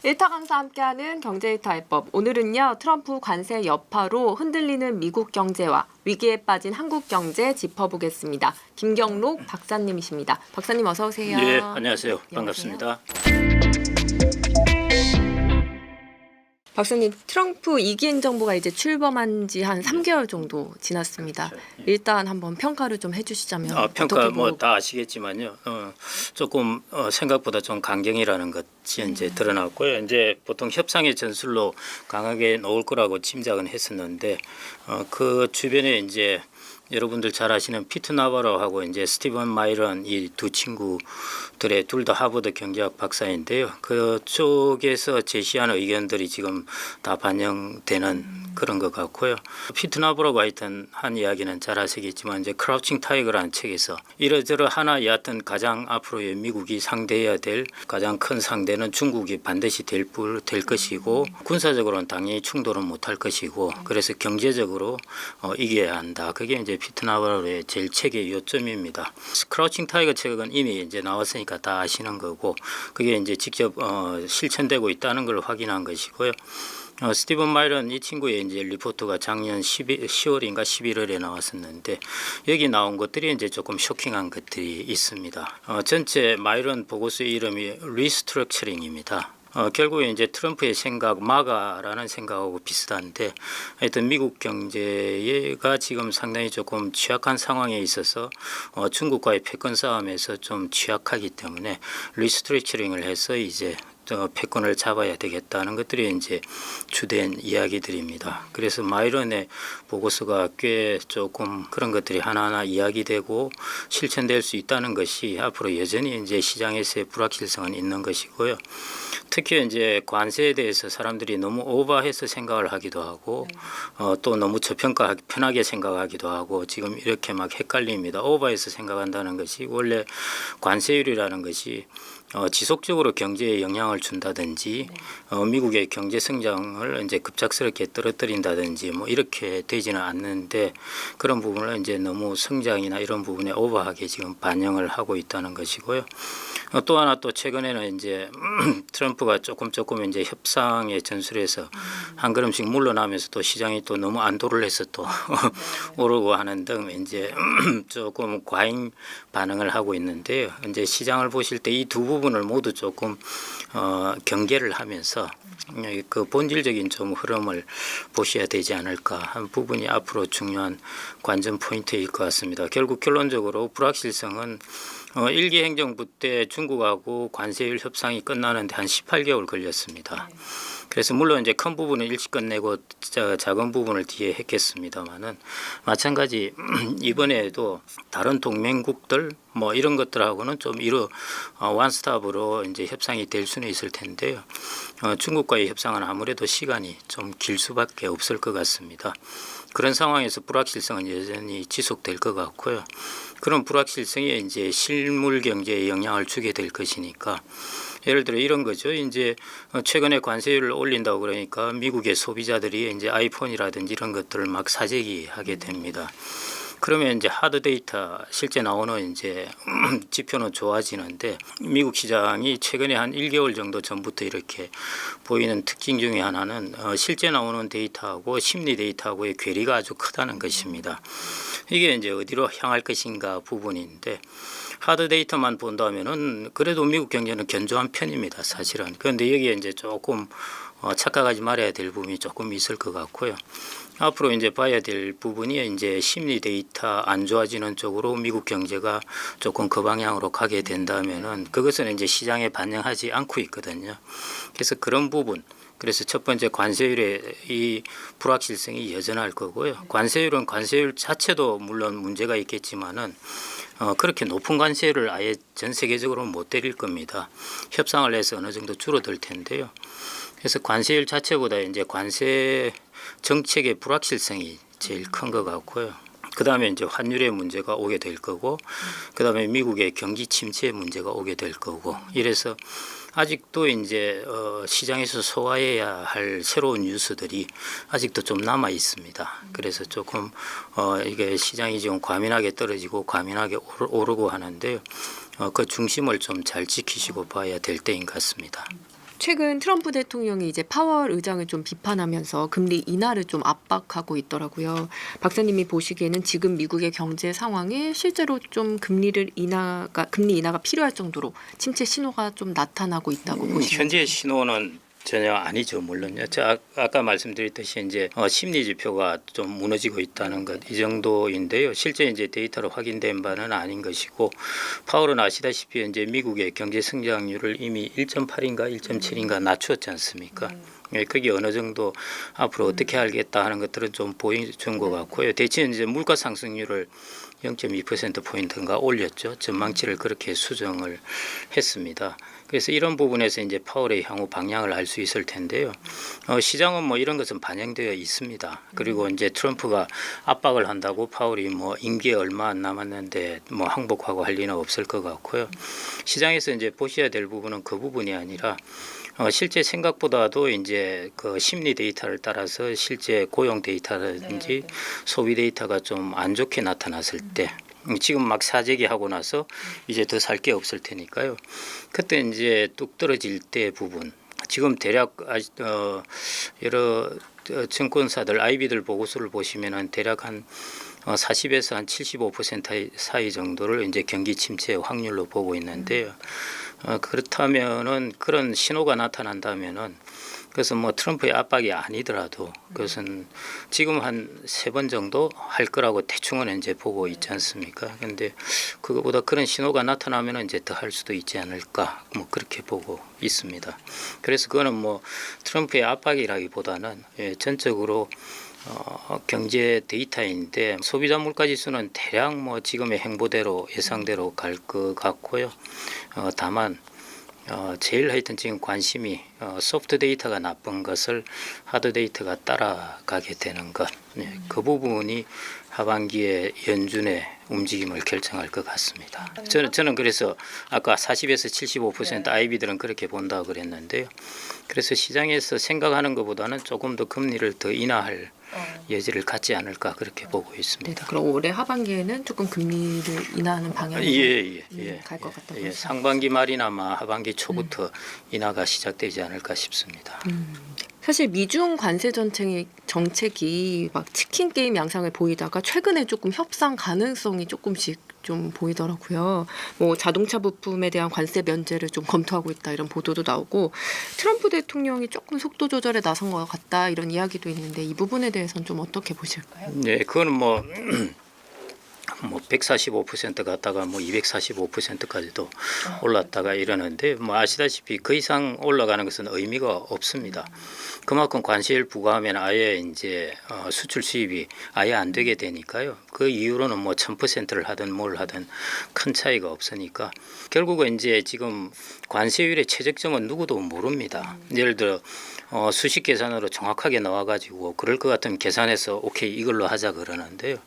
일타 강사 함께하는 경제일타 해법. 오늘은요, 트럼프 관세 여파로 흔들리는 미국 경제와 위기에 빠진 한국 경제 짚어보겠습니다. 김경록 박사님이십니다. 박사님 어서 오세요. 네, 안녕하세요. 네, 반갑습니다. 박사님, 트럼프 2기 행정부가 이제 출범한 지 한 3개월 정도 지났습니다. 그렇죠. 일단 한번 평가를 좀 해주시자면 평가 어떻게 보고... 다 아시겠지만요. 조금 생각보다 좀 강경이라는 것이 이제 드러났고요. 이제 보통 협상의 전술로 강하게 놓을 거라고 짐작은 했었는데 그 주변에 이제 여러분들 잘 아시는 피트 나바로하고 이제 스티븐 마이런 이 두 친구들의 둘 다 하버드 경제학 박사인데요. 그쪽에서 제시한 의견들이 지금 다 반영되는 그런 것 같고요. 피트 나바로가 하여튼 한 이야기는 잘 아시겠지만 이제 크라우칭 타이거라는 책에서 이러저러하나 여하튼 가장 앞으로의 미국이 상대해야 될 가장 큰 상대는 중국이 반드시 될 것이고 군사적으로는 당연히 충돌은 못할 것이고 그래서 경제적으로 이겨야 한다. 그게 이제 피트 나바로의 제일 책의 요점입니다. 크라우칭 타이거 책은 이미 이제 나왔으니까 다 아시는 거고 그게 이제 직접 실천되고 있다는 걸 확인한 것이고요. 스티븐 마이런 이 친구의 이제 리포트가 작년 10월인가 11월에 나왔었는데 여기 나온 것들이 이제 조금 쇼킹한 것들이 있습니다. 전체 마이런 보고서의 이름이 리스트럭처링입니다. 결국에 이제 트럼프의 생각, 마가라는 생각하고 비슷한데 하여튼 미국 경제가 지금 상당히 조금 취약한 상황에 있어서 중국과의 패권 싸움에서 좀 취약하기 때문에 리스트럭처링을 해서 이제 패권을 잡아야 되겠다는 것들이 이제 주된 이야기들입니다. 그래서 마이런의 보고서가 꽤 조금 그런 것들이 하나하나 이야기되고 실천될 수 있다는 것이 앞으로 여전히 이제 시장에서의 불확실성은 있는 것이고요. 특히 이제 관세에 대해서 사람들이 너무 오버해서 생각을 하기도 하고 또 너무 편하게 생각하기도 하고 지금 이렇게 막 헷갈립니다. 오버해서 생각한다는 것이 원래 관세율이라는 것이 지속적으로 경제에 영향을 준다든지 미국의 경제 성장을 이제 급작스럽게 떨어뜨린다든지 뭐 이렇게 되지는 않는데 그런 부분을 이제 너무 성장이나 이런 부분에 오버하게 지금 반영을 하고 있다는 것이고요. 또 하나 또 최근에는 이제 트럼프가 조금 이제 협상의 전술에서 한 걸음씩 물러나면서 또 시장이 또 너무 안도를 해서 또 오르고 하는 등 이제 조금 과잉 반응을 하고 있는데요. 이제 시장을 보실 때 이 두 부분을 모두 조금 경계를 하면서 그 본질적인 좀 흐름을 보셔야 되지 않을까 한 부분이 앞으로 중요한 관전 포인트일 것 같습니다. 결국 결론적으로 불확실성은 1기 행정부 때 중국하고 관세율 협상이 끝나는데 한 18개월 걸렸습니다. 그래서 물론 이제 큰 부분은 일찍 끝내고 작은 부분을 뒤에 했겠습니다만은 마찬가지 이번에도 다른 동맹국들 뭐 이런 것들하고는 좀 원스톱으로 이제 협상이 될 수는 있을 텐데요. 중국과의 협상은 아무래도 시간이 좀 길 수밖에 없을 것 같습니다. 그런 상황에서 불확실성은 여전히 지속될 것 같고요. 그런 불확실성이 이제 실물 경제에 영향을 주게 될 것이니까 예를 들어 이런 거죠. 이제 최근에 관세율을 올린다고 그러니까 미국의 소비자들이 이제 아이폰이라든지 이런 것들을 막 사재기하게 됩니다. 그러면 이제 하드 데이터 실제 나오는 이제 지표는 좋아지는데 미국 시장이 최근에 한 1개월 정도 전부터 이렇게 보이는 특징 중에 하나는 실제 나오는 데이터하고 심리 데이터하고의 괴리가 아주 크다는 것입니다. 이게 이제 어디로 향할 것인가 부분인데 하드 데이터만 본다면은 그래도 미국 경제는 견조한 편입니다, 사실은. 그런데 여기에 이제 조금 착각하지 말아야 될 부분이 조금 있을 것 같고요. 앞으로 이제 봐야 될 부분이 이제 심리 데이터 안 좋아지는 쪽으로 미국 경제가 조금 그 방향으로 가게 된다면은 그것은 이제 시장에 반영하지 않고 있거든요. 그래서 그런 부분. 그래서 첫 번째 관세율의 이 불확실성이 여전할 거고요. 관세율은 관세율 자체도 물론 문제가 있겠지만은 그렇게 높은 관세율을 아예 전 세계적으로 못 때릴 겁니다. 협상을 해서 어느 정도 줄어들 텐데요. 그래서 관세율 자체보다 이제 관세 정책의 불확실성이 제일 큰 것 같고요. 그 다음에 이제 환율의 문제가 오게 될 거고, 그 다음에 미국의 경기 침체의 문제가 오게 될 거고, 이래서 아직도 이제 시장에서 소화해야 할 새로운 뉴스들이 아직도 좀 남아 있습니다. 그래서 조금 이게 시장이 지금 과민하게 떨어지고 과민하게 오르고 하는데요. 그 중심을 좀 잘 지키시고 봐야 될 때인 것 같습니다. 최근 트럼프 대통령이 이제 파월 의장을 좀 비판하면서 금리 인하를 좀 압박하고 있더라고요. 박사님이 보시기에는 지금 미국의 경제 상황에 실제로 좀 금리 인하가 필요할 정도로 침체 신호가 좀 나타나고 있다고 보시는지. 현재 신호는 전혀 아니죠. 물론요. 아까 말씀드렸듯이 이제 심리 지표가 좀 무너지고 있다는 것 이 정도인데요. 실제 이제 데이터로 확인된 바는 아닌 것이고 파월은 아시다시피 이제 미국의 경제 성장률을 이미 1.8인가 1.7인가 낮추었지 않습니까? 예, 그게 어느 정도 앞으로 어떻게 하겠다 하는 것들은 좀 보여준 것 같고요. 대체 이제 물가 상승률을 0.2%포인트인가 올렸죠. 전망치를 그렇게 수정을 했습니다. 그래서 이런 부분에서 이제 파월의 향후 방향을 알 수 있을 텐데요. 시장은 뭐 이런 것은 반영되어 있습니다. 그리고 이제 트럼프가 압박을 한다고 파월이 뭐 임기에 얼마 안 남았는데 뭐 항복하고 할 리는 없을 것 같고요. 시장에서 이제 보셔야 될 부분은 그 부분이 아니라 실제 생각보다도 이제 그 심리 데이터를 따라서 실제 고용 데이터라든지 소비 데이터가 좀 안 좋게 나타났을 때 지금 막 사재기 하고 나서 이제 더 살 게 없을 테니까요. 그때 이제 뚝 떨어질 때 부분 지금 대략 여러 증권사들 IB들 보고서를 보시면은 대략 한 40에서 한 75% 사이 정도를 이제 경기 침체 확률로 보고 있는데요. 그렇다면은 그런 신호가 나타난다면은 그래서 뭐 트럼프의 압박이 아니더라도 그것은 지금 한 3번 정도 할 거라고 대충은 이제 보고 있지 않습니까? 그런데 그거보다 그런 신호가 나타나면 이제 더 할 수도 있지 않을까 뭐 그렇게 보고 있습니다. 그래서 그거는 뭐 트럼프의 압박이라기보다는 전적으로 경제 데이터인데 소비자 물가지수는 대략 뭐 지금의 행보대로 예상대로 갈 것 같고요. 다만 제일 하여튼 지금 관심이 소프트 데이터가 나쁜 것을 하드 데이터가 따라가게 되는 것. 그 부분이 하반기에 연준의 움직임을 결정할 것 같습니다. 저는 그래서 아까 40에서 75% IB들은 그렇게 본다고 그랬는데요. 그래서 시장에서 생각하는 것보다는 조금 더 금리를 더 인하할 여지를 갖지 않을까 그렇게 보고 있습니다. 그럼 올해 하반기에는 조금 금리를 인하하는 방향으로 갈 것 같다고 예, 상반기 말이나 아마 하반기 초부터 인하가 시작되지 않을까 싶습니다. 사실 미중 관세 정책이 막 치킨 게임 양상을 보이다가 최근에 조금 협상 가능성이 조금씩 좀 보이더라고요. 뭐 자동차 부품에 대한 관세 면제를 좀 검토하고 있다 이런 보도도 나오고 트럼프 대통령이 조금 속도 조절에 나선 것 같다 이런 이야기도 있는데 이 부분에 대해서는 좀 어떻게 보실까요? 네, 그거는 뭐 145% 갔다가 뭐 245%까지도 올랐다가 이러는데 뭐 아시다시피 그 이상 올라가는 것은 의미가 없습니다. 그만큼 관세를 부과하면 아예 이제 수출 수입이 아예 안 되게 되니까요. 그 이후로는 뭐 1000%를 하든 뭘 하든 큰 차이가 없으니까 결국은 이제 지금 관세율의 최적점은 누구도 모릅니다. 예를 들어 수식 계산으로 정확하게 나와가지고 그럴 것 같으면 계산해서 오케이 이걸로 하자 그러는데요.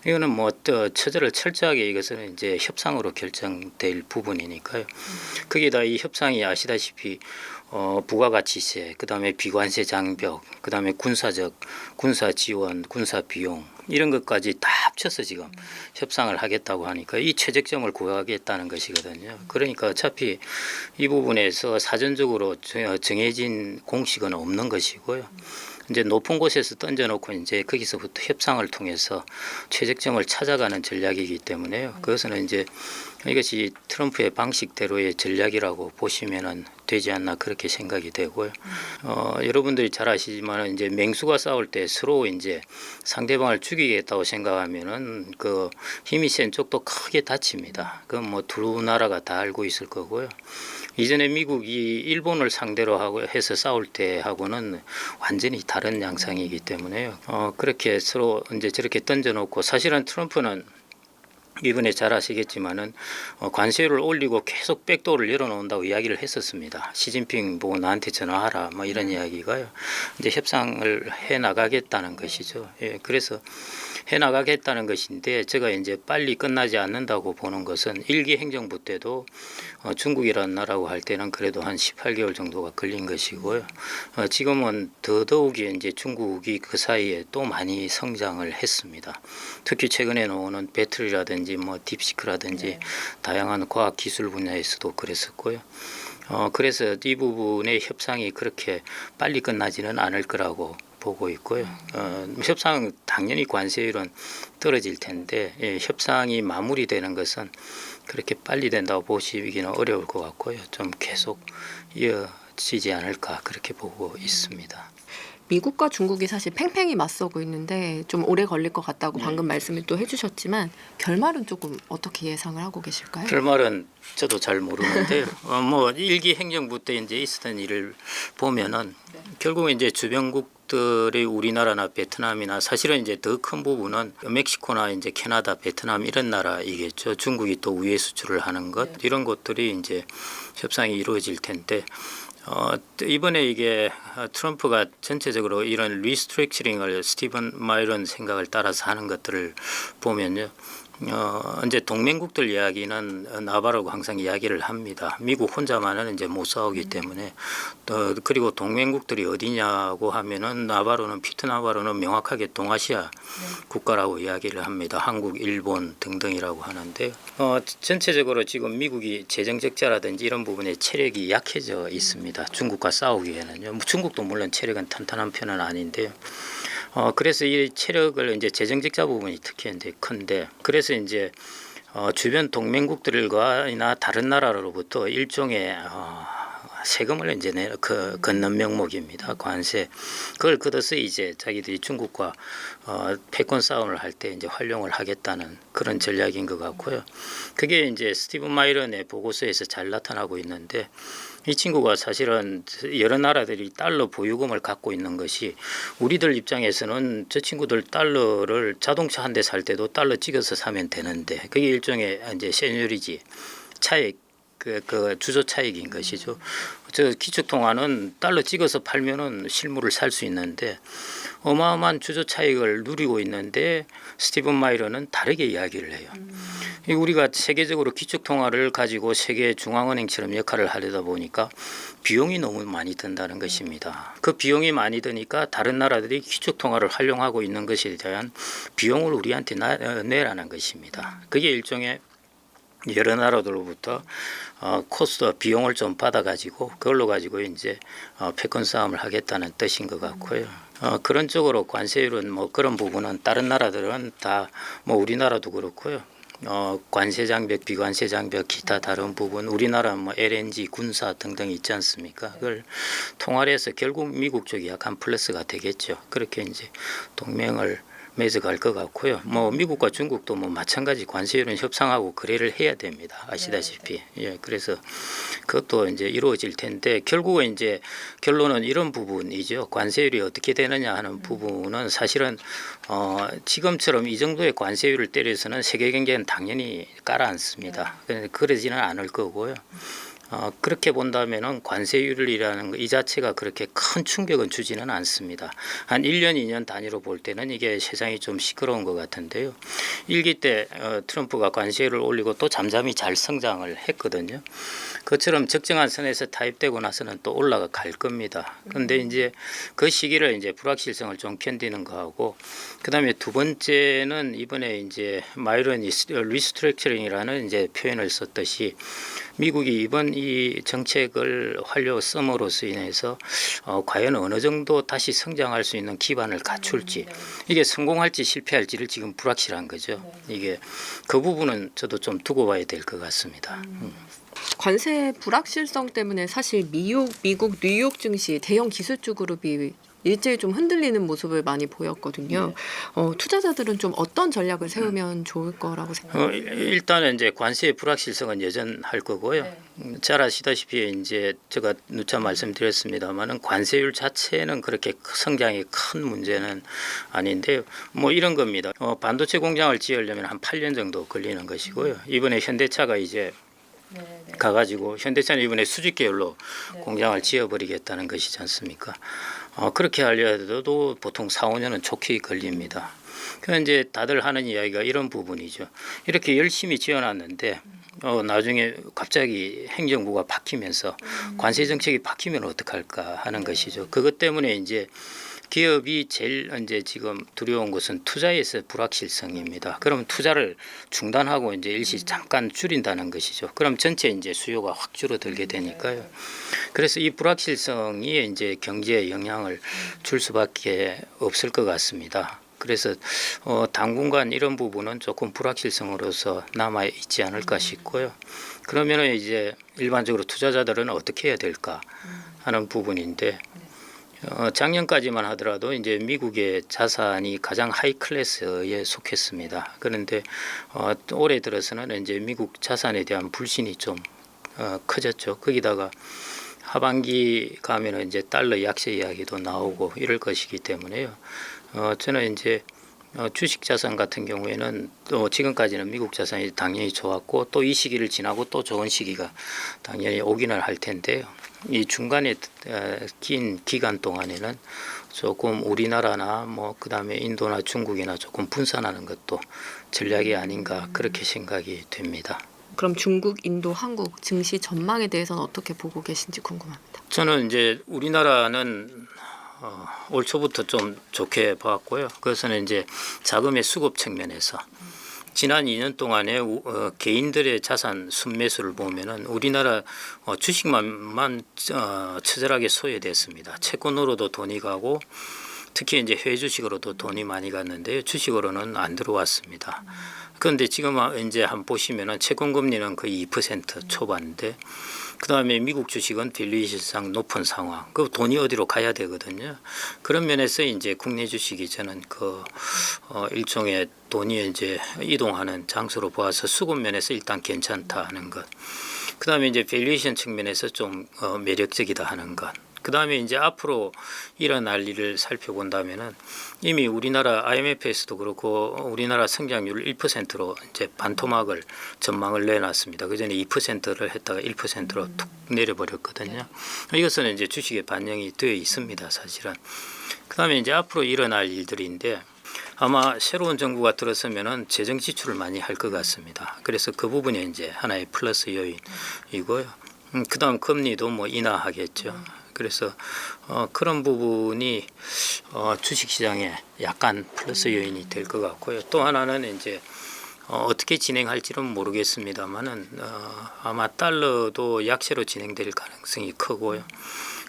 이거는 뭐 처절을 철저하게 이것은 이제 협상으로 결정될 부분이니까요. 거기다 이 협상이 아시다시피 부가가치세, 그다음에 비관세 장벽, 그다음에 군사 지원, 군사 비용 이런 것까지 다 합쳐서 지금 협상을 하겠다고 하니까 이 최적점을 구하겠다는 것이거든요. 그러니까 어차피 이 부분에서 사전적으로 정해진 공식은 없는 것이고요. 이제 높은 곳에서 던져놓고 이제 거기서부터 협상을 통해서 최적점을 찾아가는 전략이기 때문에요. 그것은 이제 이것이 트럼프의 방식대로의 전략이라고 보시면은 되지 않나 그렇게 생각이 되고요. 여러분들이 잘 아시지만 이제 맹수가 싸울 때 서로 이제 상대방을 죽이겠다고 생각하면은 그 힘이 센 쪽도 크게 다칩니다. 그건 뭐 두 나라가 다 알고 있을 거고요. 이전에 미국이 일본을 상대로 하고 해서 싸울 때 하고는 완전히 다른 양상이기 때문에요. 그렇게 서로 이제 저렇게 던져놓고 사실은 트럼프는 이번에 잘 아시겠지만은 관세율을 올리고 계속 백도어를 열어놓는다고 이야기를 했었습니다. 시진핑 보고 나한테 전화하라 뭐 이런 이야기가요. 이제 협상을 해 나가겠다는 것이죠. 예, 그래서 해 나가겠다는 것인데 제가 이제 빨리 끝나지 않는다고 보는 것은 일기 행정부 때도 중국이라는 나라고 할 때는 그래도 한 18개월 정도가 걸린 것이고요. 지금은 더더욱이 이제 중국이 그 사이에 또 많이 성장을 했습니다. 특히 최근에 나오는 배터리라든지 뭐 딥시크라든지 다양한 과학 기술 분야에서도 그랬었고요. 그래서 이 부분의 협상이 그렇게 빨리 끝나지는 않을 거라고 보고 있고요. 협상 당연히 관세율은 떨어질 텐데 협상이 마무리되는 것은 그렇게 빨리 된다고 보시기는 어려울 것 같고요. 좀 계속 이어지지 않을까 그렇게 보고 있습니다. 미국과 중국이 사실 팽팽히 맞서고 있는데 좀 오래 걸릴 것 같다고 방금 말씀을 또 해주셨지만 결말은 조금 어떻게 예상을 하고 계실까요? 결말은 저도 잘 모르는데요. 뭐 일기 행정부 때 이제 있었던 일을 보면은 결국은 이제 주변국들이 우리나라나 베트남이나 사실은 이제 더 큰 부분은 멕시코나 이제 캐나다, 베트남 이런 나라이겠죠. 중국이 또 우회 수출을 하는 것 이런 것들이 이제 협상이 이루어질 텐데. 이번에 이게 트럼프가 전체적으로 이런 리스트렉처링을 스티븐 마이런 생각을 따라서 하는 것들을 보면요. 이제 동맹국들 이야기는 나바라고 항상 이야기를 합니다. 미국 혼자만은 이제 못 싸우기 때문에 그리고 동맹국들이 어디냐고 하면은 나바로는 피트 나바로는 명확하게 동아시아 국가라고 이야기를 합니다. 한국, 일본 등등이라고 하는데 전체적으로 지금 미국이 재정 적자라든지 이런 부분에 체력이 약해져 있습니다. 중국과 싸우기에는요. 뭐 중국도 물론 체력은 탄탄한 편은 아닌데요. 그래서 이 체력을 이제 재정 적자 부분이 특히 이제 큰데 그래서 이제 주변 동맹국들과나 다른 나라로부터 일종의 세금을 이제 걷는 명목입니다. 관세. 그걸 걷어서 이제 자기들이 중국과 패권 싸움을 할 때 이제 활용을 하겠다는 그런 전략인 것 같고요. 그게 이제 스티븐 마이런의 보고서에서 잘 나타나고 있는데 이 친구가 사실은 여러 나라들이 달러 보유금을 갖고 있는 것이 우리들 입장에서는 저 친구들 달러를 자동차 한 대 살 때도 달러 찍어서 사면 되는데 그게 일종의 이제 세뇨리지 차익 그 주조 차익인 것이죠. 저 기축통화는 달러 찍어서 팔면은 실물을 살 수 있는데 어마어마한 주조 차익을 누리고 있는데 스티븐 마이런은 다르게 이야기를 해요. 우리가 세계적으로 기축통화를 가지고 세계 중앙은행처럼 역할을 하려다 보니까 비용이 너무 많이 든다는 것입니다. 그 비용이 많이 드니까 다른 나라들이 기축통화를 활용하고 있는 것에 대한 비용을 우리한테 내라는 것입니다. 그게 일종의 여러 나라들로부터 코스트 비용을 좀 받아가지고 그걸로 가지고 이제 패권 싸움을 하겠다는 뜻인 것 같고요. 그런 쪽으로 관세율은 뭐 그런 부분은 다른 나라들은 다 뭐 우리나라도 그렇고요. 관세 장벽, 비관세 장벽, 기타 다른 부분 우리나라 뭐 LNG, 군사 등등 있지 않습니까? 그걸 통화해서 결국 미국 쪽이 약간 플러스가 되겠죠. 그렇게 이제 동맹을 맺어갈 것 같고요. 뭐 미국과 중국도 뭐 마찬가지 관세율은 협상하고 거래를 해야 됩니다. 아시다시피. 예, 그래서 그것도 이제 이루어질 텐데 결국은 이제 결론은 이런 부분이죠. 관세율이 어떻게 되느냐 하는 부분은 사실은 지금처럼 이 정도의 관세율을 때려서는 세계 경제는 당연히 깔아앉습니다. 그러지는 않을 거고요. 그렇게 본다면은 관세율이라는 거 이 자체가 그렇게 큰 충격은 주지는 않습니다. 한 1년, 2년 단위로 볼 때는 이게 세상이 좀 시끄러운 것 같은데요. 일기 때 트럼프가 관세율을 올리고 또 잠잠히 잘 성장을 했거든요. 그처럼 적정한 선에서 타입되고 나서는 또 올라가 갈 겁니다. 그런데 이제 그 시기를 이제 불확실성을 좀 견디는 거하고 그다음에 두 번째는 이번에 이제 마이런이 리스트렉처링이라는 이제 표현을 썼듯이 미국이 이번 이 정책을 활용 씀으로써 인해서 과연 어느 정도 다시 성장할 수 있는 기반을 갖출지 이게 성공할지 실패할지를 지금 불확실한 거죠. 이게 그 부분은 저도 좀 두고 봐야 될 것 같습니다. 관세 불확실성 때문에 사실 미국 뉴욕 증시 대형 기술주 그룹이 일제히 좀 흔들리는 모습을 많이 보였거든요. 투자자들은 좀 어떤 전략을 세우면 좋을 거라고 생각해요? 일단은 이제 관세의 불확실성은 여전할 거고요. 잘 아시다시피 이제 제가 누차 말씀드렸습니다만은 관세율 자체는 그렇게 성장이 큰 문제는 아닌데요. 뭐 이런 겁니다. 반도체 공장을 지으려면 한 8년 정도 걸리는 것이고요. 이번에 현대차가 이제 가가지고 현대차는 이번에 수직 계열로 공장을 지어버리겠다는 것이지 않습니까? 그렇게 하려도 보통 4, 5년은 좋게 걸립니다. 그래서 이제 다들 하는 이야기가 이런 부분이죠. 이렇게 열심히 지어놨는데 나중에 갑자기 행정부가 바뀌면서 관세 정책이 바뀌면 어떡할까 하는 것이죠. 그것 때문에 이제 기업이 제일 이제 지금 두려운 것은 투자에서 불확실성입니다. 그럼 투자를 중단하고 이제 일시 잠깐 줄인다는 것이죠. 그럼 전체 이제 수요가 확 줄어들게 되니까요. 그래서 이 불확실성이 이제 경제에 영향을 줄 수밖에 없을 것 같습니다. 그래서 당분간 이런 부분은 조금 불확실성으로서 남아 있지 않을까 싶고요. 그러면 이제 일반적으로 투자자들은 어떻게 해야 될까 하는 부분인데 작년까지만 하더라도 이제 미국의 자산이 가장 하이 클래스에 속했습니다. 그런데 올해 들어서는 이제 미국 자산에 대한 불신이 좀 커졌죠. 거기다가 하반기 가면은 이제 달러 약세 이야기도 나오고 이럴 것이기 때문에요. 저는 이제 주식 자산 같은 경우에는 또 지금까지는 미국 자산이 당연히 좋았고 또 이 시기를 지나고 또 좋은 시기가 당연히 오기는 할 텐데요. 이 중간에 긴 기간 동안에는 조금 우리나라나 뭐 그다음에 인도나 중국이나 조금 분산하는 것도 전략이 아닌가 그렇게 생각이 됩니다. 그럼 중국, 인도, 한국 증시 전망에 대해서는 어떻게 보고 계신지 궁금합니다. 저는 이제 우리나라는 올 초부터 좀 좋게 봤고요. 그것은 이제 자금의 수급 측면에서 지난 2년 동안에 개인들의 자산 순매수를 보면은 우리나라 주식만 처절하게 소외됐습니다. 채권으로도 돈이 가고 특히 이제 해외 주식으로도 돈이 많이 갔는데요. 주식으로는 안 들어왔습니다. 그런데 지금 이제 한번 보시면은 채권 금리는 거의 2% 초반인데 그다음에 미국 주식은 밸류에이션상 높은 상황. 그 돈이 어디로 가야 되거든요. 그런 면에서 이제 국내 주식이 저는 일종의 돈이 이제 이동하는 장소로 보아서 수급 면에서 일단 괜찮다 하는 것. 그다음에 이제 밸류에이션 측면에서 좀 매력적이다 하는 것. 그다음에 이제 앞으로 일어날 일을 살펴본다면은 이미 우리나라 IMF에서도 그렇고 우리나라 성장률 1%로 이제 반토막을 전망을 내놨습니다. 그 전에 2%를 했다가 1%로 툭 내려버렸거든요. 이것은 이제 주식에 반영이 되어 있습니다, 사실은. 그다음에 이제 앞으로 일어날 일들인데 아마 새로운 정부가 들어서면은 재정 지출을 많이 할 것 같습니다. 그래서 그 부분이 이제 하나의 플러스 요인이고요. 그다음 금리도 뭐 인하하겠죠. 그래서 그런 부분이 주식시장에 약간 플러스 요인이 될 것 같고요. 또 하나는 이제 어떻게 진행할지는 모르겠습니다만은 아마 달러도 약세로 진행될 가능성이 크고요.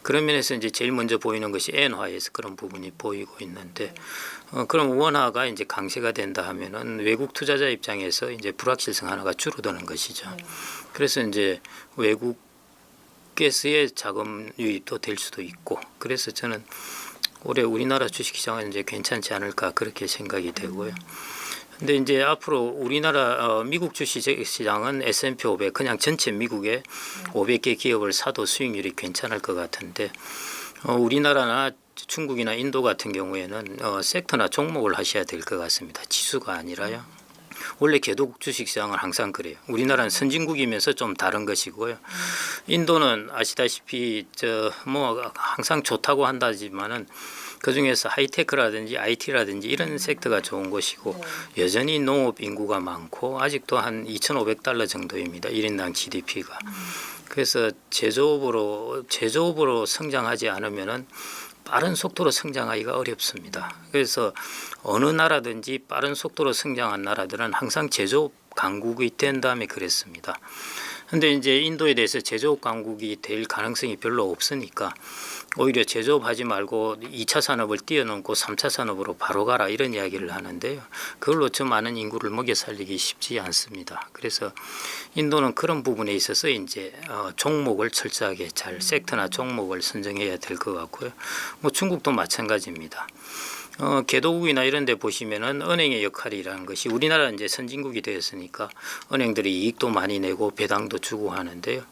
그런 면에서 이제 제일 먼저 보이는 것이 엔화에서 그런 부분이 보이고 있는데 그럼 원화가 이제 강세가 된다 하면은 외국 투자자 입장에서 이제 불확실성 하나가 줄어드는 것이죠. 그래서 이제 외국 에서의 자금 유입도 될 수도 있고 그래서 저는 올해 우리나라 주식시장은 이제 괜찮지 않을까 그렇게 생각이 되고요. 근데 이제 앞으로 우리나라 미국 주식시장은 S&P 500 그냥 전체 미국의 500개 기업을 사도 수익률이 괜찮을 것 같은데 우리나라나 중국이나 인도 같은 경우에는 섹터나 종목을 하셔야 될 것 같습니다. 지수가 아니라요. 원래 개도국 주식시장은 항상 그래요. 우리나라는 선진국이면서 좀 다른 것이고요. 인도는 아시다시피 뭐 항상 좋다고 한다지만은 그 중에서 하이테크라든지 IT라든지 이런 섹터가 좋은 것이고 여전히 농업 인구가 많고 아직도 한 2,500달러 정도입니다. 1인당 GDP가. 그래서 제조업으로 성장하지 않으면은 빠른 속도로 성장하기가 어렵습니다. 그래서 어느 나라든지 빠른 속도로 성장한 나라들은 항상 제조업 강국이 된 다음에 그랬습니다. 그런데 이제 인도에 대해서 제조업 강국이 될 가능성이 별로 없으니까 오히려 제조업하지 말고 2차 산업을 뛰어넘고 3차 산업으로 바로 가라 이런 이야기를 하는데요. 그걸로 저 많은 인구를 먹여 살리기 쉽지 않습니다. 그래서 인도는 그런 부분에 있어서 이제 종목을 철저하게 잘 섹터나 종목을 선정해야 될 것 같고요. 뭐 중국도 마찬가지입니다. 개도국이나 이런 데 보시면은 은행의 역할이라는 것이 우리나라는 이제 선진국이 되었으니까 은행들이 이익도 많이 내고 배당도 주고 하는데요.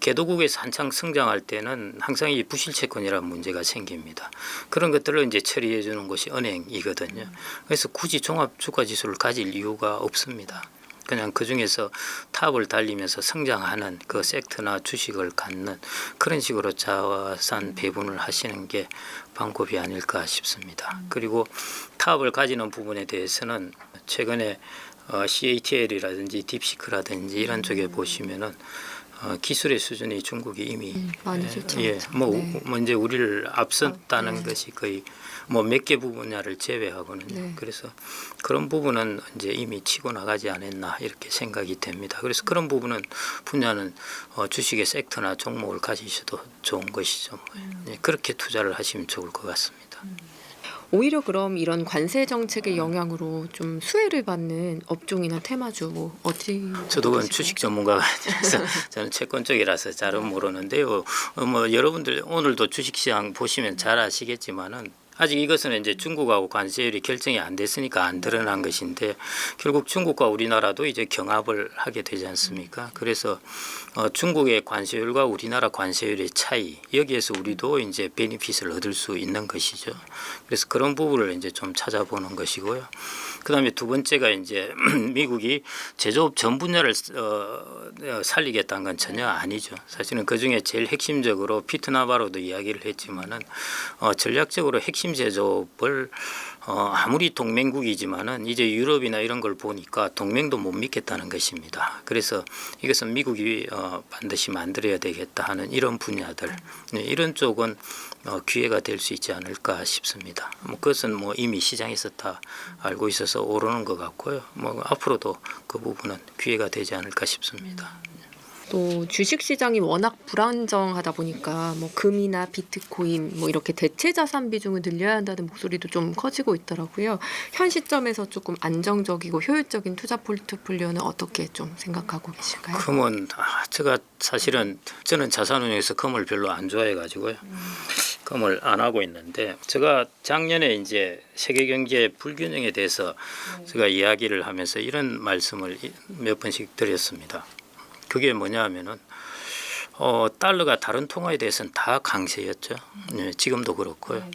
개도국에서 한창 성장할 때는 항상 이 부실채권이라는 문제가 생깁니다. 그런 것들을 이제 처리해 주는 것이 은행이거든요. 그래서 굳이 종합주가지수를 가질 이유가 없습니다. 그냥 그 중에서 탑을 달리면서 성장하는 그 섹터나 주식을 갖는 그런 식으로 자산 배분을 하시는 게 방법이 아닐까 싶습니다. 그리고 탑을 가지는 부분에 대해서는 최근에 CATL이라든지 딥시크라든지 이런 쪽에 보시면은 기술의 수준이 중국이 이미 많이 좋죠. 이제 우리를 앞섰다는 네. 것이 거의 뭐 몇 개 분야를 제외하고는요. 네. 그래서 그런 부분은 이제 이미 치고 나가지 않았나 이렇게 생각이 됩니다. 그래서 그런 분야는 주식의 섹터나 종목을 가지셔도 좋은 것이죠. 그렇게 투자를 하시면 좋을 것 같습니다. 오히려 그럼 이런 관세 정책의 영향으로 좀 수혜를 받는 업종이나 테마주 뭐 어디? 저도 그건 어떠실까요? 주식 전문가가 아니라서 저는 채권 쪽이라서 잘은 모르는데요. 뭐 여러분들 오늘도 주식시장 보시면 잘 아시겠지만은 아직 이것은 이제 중국하고 관세율이 결정이 안 됐으니까 안 드러난 것인데 결국 중국과 우리나라도 이제 경합을 하게 되지 않습니까? 그래서 중국의 관세율과 우리나라 관세율의 차이 여기에서 우리도 이제 베니핏을 얻을 수 있는 것이죠. 그래서 그런 부분을 이제 좀 찾아보는 것이고요. 그다음에 두 번째가 이제 미국이 제조업 전 분야를 살리겠다는 건 전혀 아니죠. 사실은 그 중에 제일 핵심적으로 피트 나바로도 이야기를 했지만은 전략적으로 핵심 제조업을 아무리 동맹국이지만은 이제 유럽이나 이런 걸 보니까 동맹도 못 믿겠다는 것입니다. 그래서 이것은 미국이 반드시 만들어야 되겠다 하는 이런 분야들, 이런 쪽은 기회가 될 수 있지 않을까 싶습니다. 뭐 그것은 뭐 이미 시장에서 다 알고 있어서 오르는 것 같고요. 뭐 앞으로도 그 부분은 기회가 되지 않을까 싶습니다. 또 주식 시장이 워낙 불안정하다 보니까 뭐 금이나 비트코인 뭐 이렇게 대체 자산 비중을 늘려야 한다는 목소리도 좀 커지고 있더라고요. 현 시점에서 조금 안정적이고 효율적인 투자 포트폴리오는 어떻게 좀 생각하고 계실까요? 금은 제가 사실은 저는 자산운용에서 금을 별로 안 좋아해 가지고요. 금을 안 하고 있는데 제가 작년에 이제 세계 경제 불균형에 대해서 제가 이야기를 하면서 이런 말씀을 몇 번씩 드렸습니다. 그게 뭐냐 하면은 달러가 다른 통화에 대해서는 다 강세였죠. 지금도 그렇고요.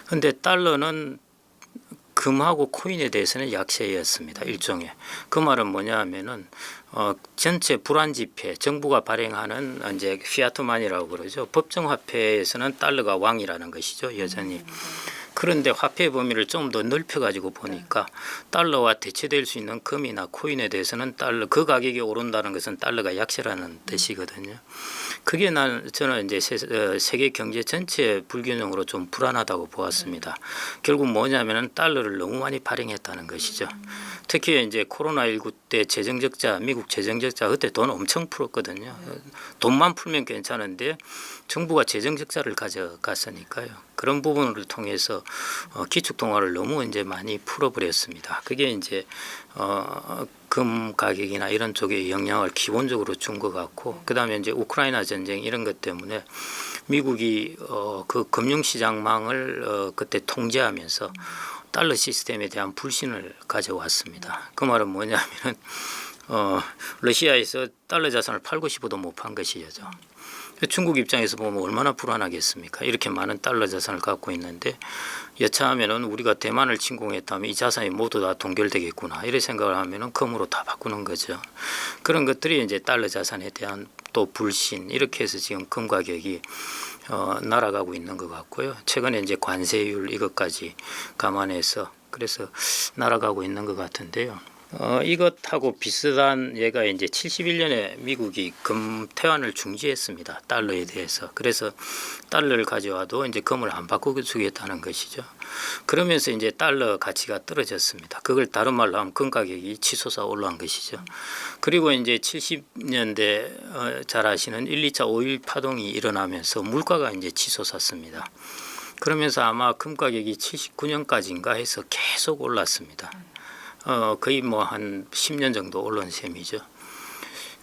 그런데 달러는 금하고 코인에 대해서는 약세였습니다. 일종의. 그 말은 뭐냐 하면은 전체 불안 지폐 정부가 발행하는 이제 피아트만이라고 그러죠. 법정 화폐에서는 달러가 왕이라는 것이죠. 여전히. 그런데 화폐 범위를 좀 더 넓혀 가지고 보니까 달러와 대체될 수 있는 금이나 코인에 대해서는 달러 그 가격이 오른다는 것은 달러가 약세라는 뜻이거든요. 그게 저는 이제 세계 경제 전체 불균형으로 좀 불안하다고 보았습니다. 결국 뭐냐면은 달러를 너무 많이 발행했다는 것이죠. 특히 이제 코로나19 때 재정적자, 미국 재정적자 그때 돈 엄청 풀었거든요. 돈만 풀면 괜찮은데 정부가 재정적자를 가져갔으니까요. 그런 부분을 통해서 기축통화를 너무 이제 많이 풀어버렸습니다. 그게 이제 금 가격이나 이런 쪽에 영향을 기본적으로 준 것 같고, 그 다음에 이제 우크라이나 전쟁 이런 것 때문에 미국이 그 금융시장망을 그때 통제하면서 달러 시스템에 대한 불신을 가져왔습니다. 그 말은 뭐냐면은 러시아에서 달러 자산을 팔고 싶어도 못 판 것이죠. 중국 입장에서 보면 얼마나 불안하겠습니까? 이렇게 많은 달러 자산을 갖고 있는데 여차하면은 우리가 대만을 침공했다면 이 자산이 모두 다 동결되겠구나 이런 생각을 하면은 금으로 다 바꾸는 거죠. 그런 것들이 이제 달러 자산에 대한 또 불신 이렇게 해서 지금 금 가격이 날아가고 있는 것 같고요. 최근에 이제 관세율 이것까지 감안해서 그래서 날아가고 있는 것 같은데요. 이것하고 비슷한 예가 이제 71년에 미국이 금 태환을 중지했습니다. 달러에 대해서. 그래서 달러를 가져와도 이제 금을 안 바꾸겠다는 것이죠. 그러면서 이제 달러 가치가 떨어졌습니다. 그걸 다른 말로 하면 금 가격이 치솟아 올라간 것이죠. 그리고 이제 70년대 잘 아시는 1, 2차 5.1 파동이 일어나면서 물가가 이제 치솟았습니다. 그러면서 아마 금 가격이 79년까지인가 해서 계속 올랐습니다. 거의 뭐 한 10년 정도 오른 셈이죠.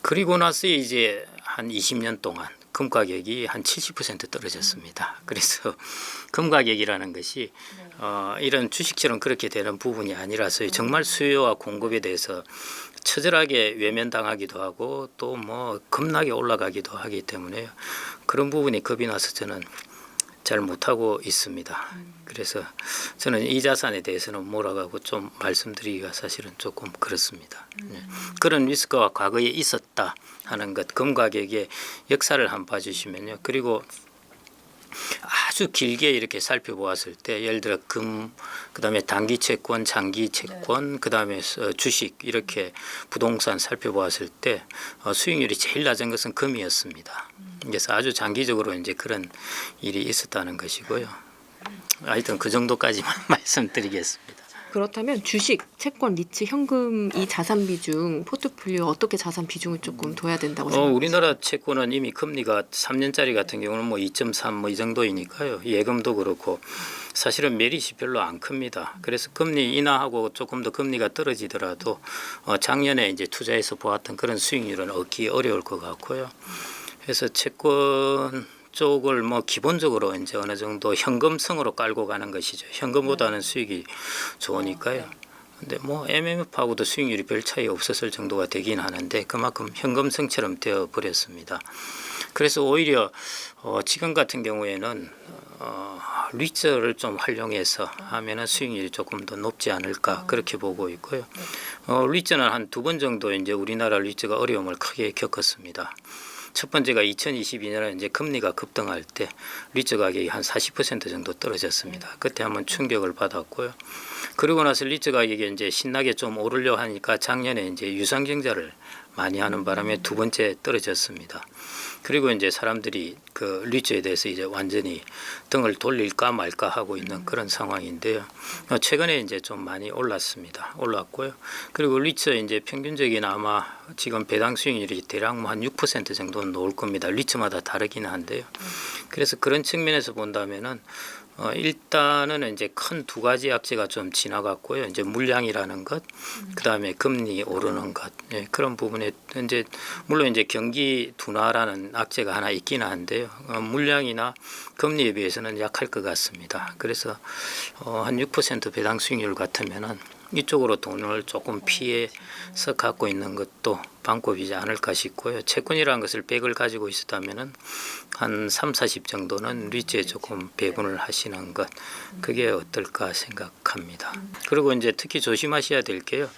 그리고 나서 이제 한 20년 동안 금 가격이 한 70% 떨어졌습니다. 그래서 금 가격이라는 것이 이런 주식처럼 그렇게 되는 부분이 아니라서 정말 수요와 공급에 대해서 처절하게 외면당하기도 하고 또 뭐 겁나게 올라가기도 하기 때문에 그런 부분이 겁이 나서 저는 잘 못하고 있습니다. 그래서 저는 이 자산에 대해서는 뭐라고 좀 말씀드리기가 사실은 조금 그렇습니다. 그런 리스크가 과거에 있었다 하는 것, 금 가격의 역사를 한번 봐주시면요. 그리고 아주 길게 이렇게 살펴보았을 때 예를 들어 금, 그다음에 단기 채권, 장기 채권, 그다음에 주식 이렇게 부동산 살펴보았을 때 수익률이 제일 낮은 것은 금이었습니다. 그래서 아주 장기적으로 이제 그런 일이 있었다는 것이고요. 하여튼 그 정도까지만 말씀드리겠습니다. 그렇다면 주식, 채권, 리츠, 현금 이 자산 비중 포트폴리오 어떻게 자산 비중을 조금 둬야 된다고 생각하세요? 우리나라 채권은 이미 금리가 3년짜리 같은 경우는 뭐 2.3 뭐 이 정도이니까요. 예금도 그렇고 사실은 메리트 별로 안 큽니다. 그래서 금리 인하하고 조금 더 금리가 떨어지더라도 작년에 이제 투자해서 보았던 그런 수익률은 얻기 어려울 것 같고요. 그래서 채권 쪽을 뭐 기본적으로 이제 어느 정도 현금성으로 깔고 가는 것이죠. 현금보다는 수익이 좋으니까요. 근데 뭐 MMF하고도 수익률이 별 차이 없었을 정도가 되긴 하는데 그만큼 현금성처럼 되어 버렸습니다. 그래서 오히려 지금 같은 경우에는 리츠를 좀 활용해서 하면은 수익률이 조금 더 높지 않을까 그렇게 보고 있고요. 리츠는 한 2번 정도 이제 우리나라 리츠가 어려움을 크게 겪었습니다. 첫 번째가 2022년에 이제 금리가 급등할 때 리츠 가격이 한 40% 정도 떨어졌습니다. 그때 한번 충격을 받았고요. 그리고 나서 리츠 가격이 이제 신나게 좀 오르려 하니까 작년에 이제 유상증자를 많이 하는 바람에 2번째 떨어졌습니다. 그리고 이제 사람들이 그 리츠에 대해서 이제 완전히 등을 돌릴까 말까 하고 있는 그런 상황인데요. 최근에 이제 좀 많이 올랐고요. 그리고 리츠 이제 평균적인 아마 지금 배당 수익률이 대략 뭐 한 6% 정도는 나올 겁니다. 리츠마다 다르긴 한데요. 그래서 그런 측면에서 본다면은 일단은 이제 큰 2가지 악재가 좀 지나갔고요. 이제 물량이라는 것, 그 다음에 금리 오르는 것, 예, 그런 부분에 이제 물론 이제 경기 둔화라는 악재가 하나 있긴 한데요. 물량이나 금리에 비해서는 약할 것 같습니다. 그래서 한 6% 배당 수익률 같으면은 이쪽으로 돈을 조금 피해서 갖고 있는 것도 방법이지 않을까 싶고요. 채권이라는 것을 100을 가지고 있었다면은 한 3, 40 정도는 리츠에 조금 배분을 하시는 것 그게 어떨까 생각합니다. 그리고 이제 특히 조심하셔야 될 게요.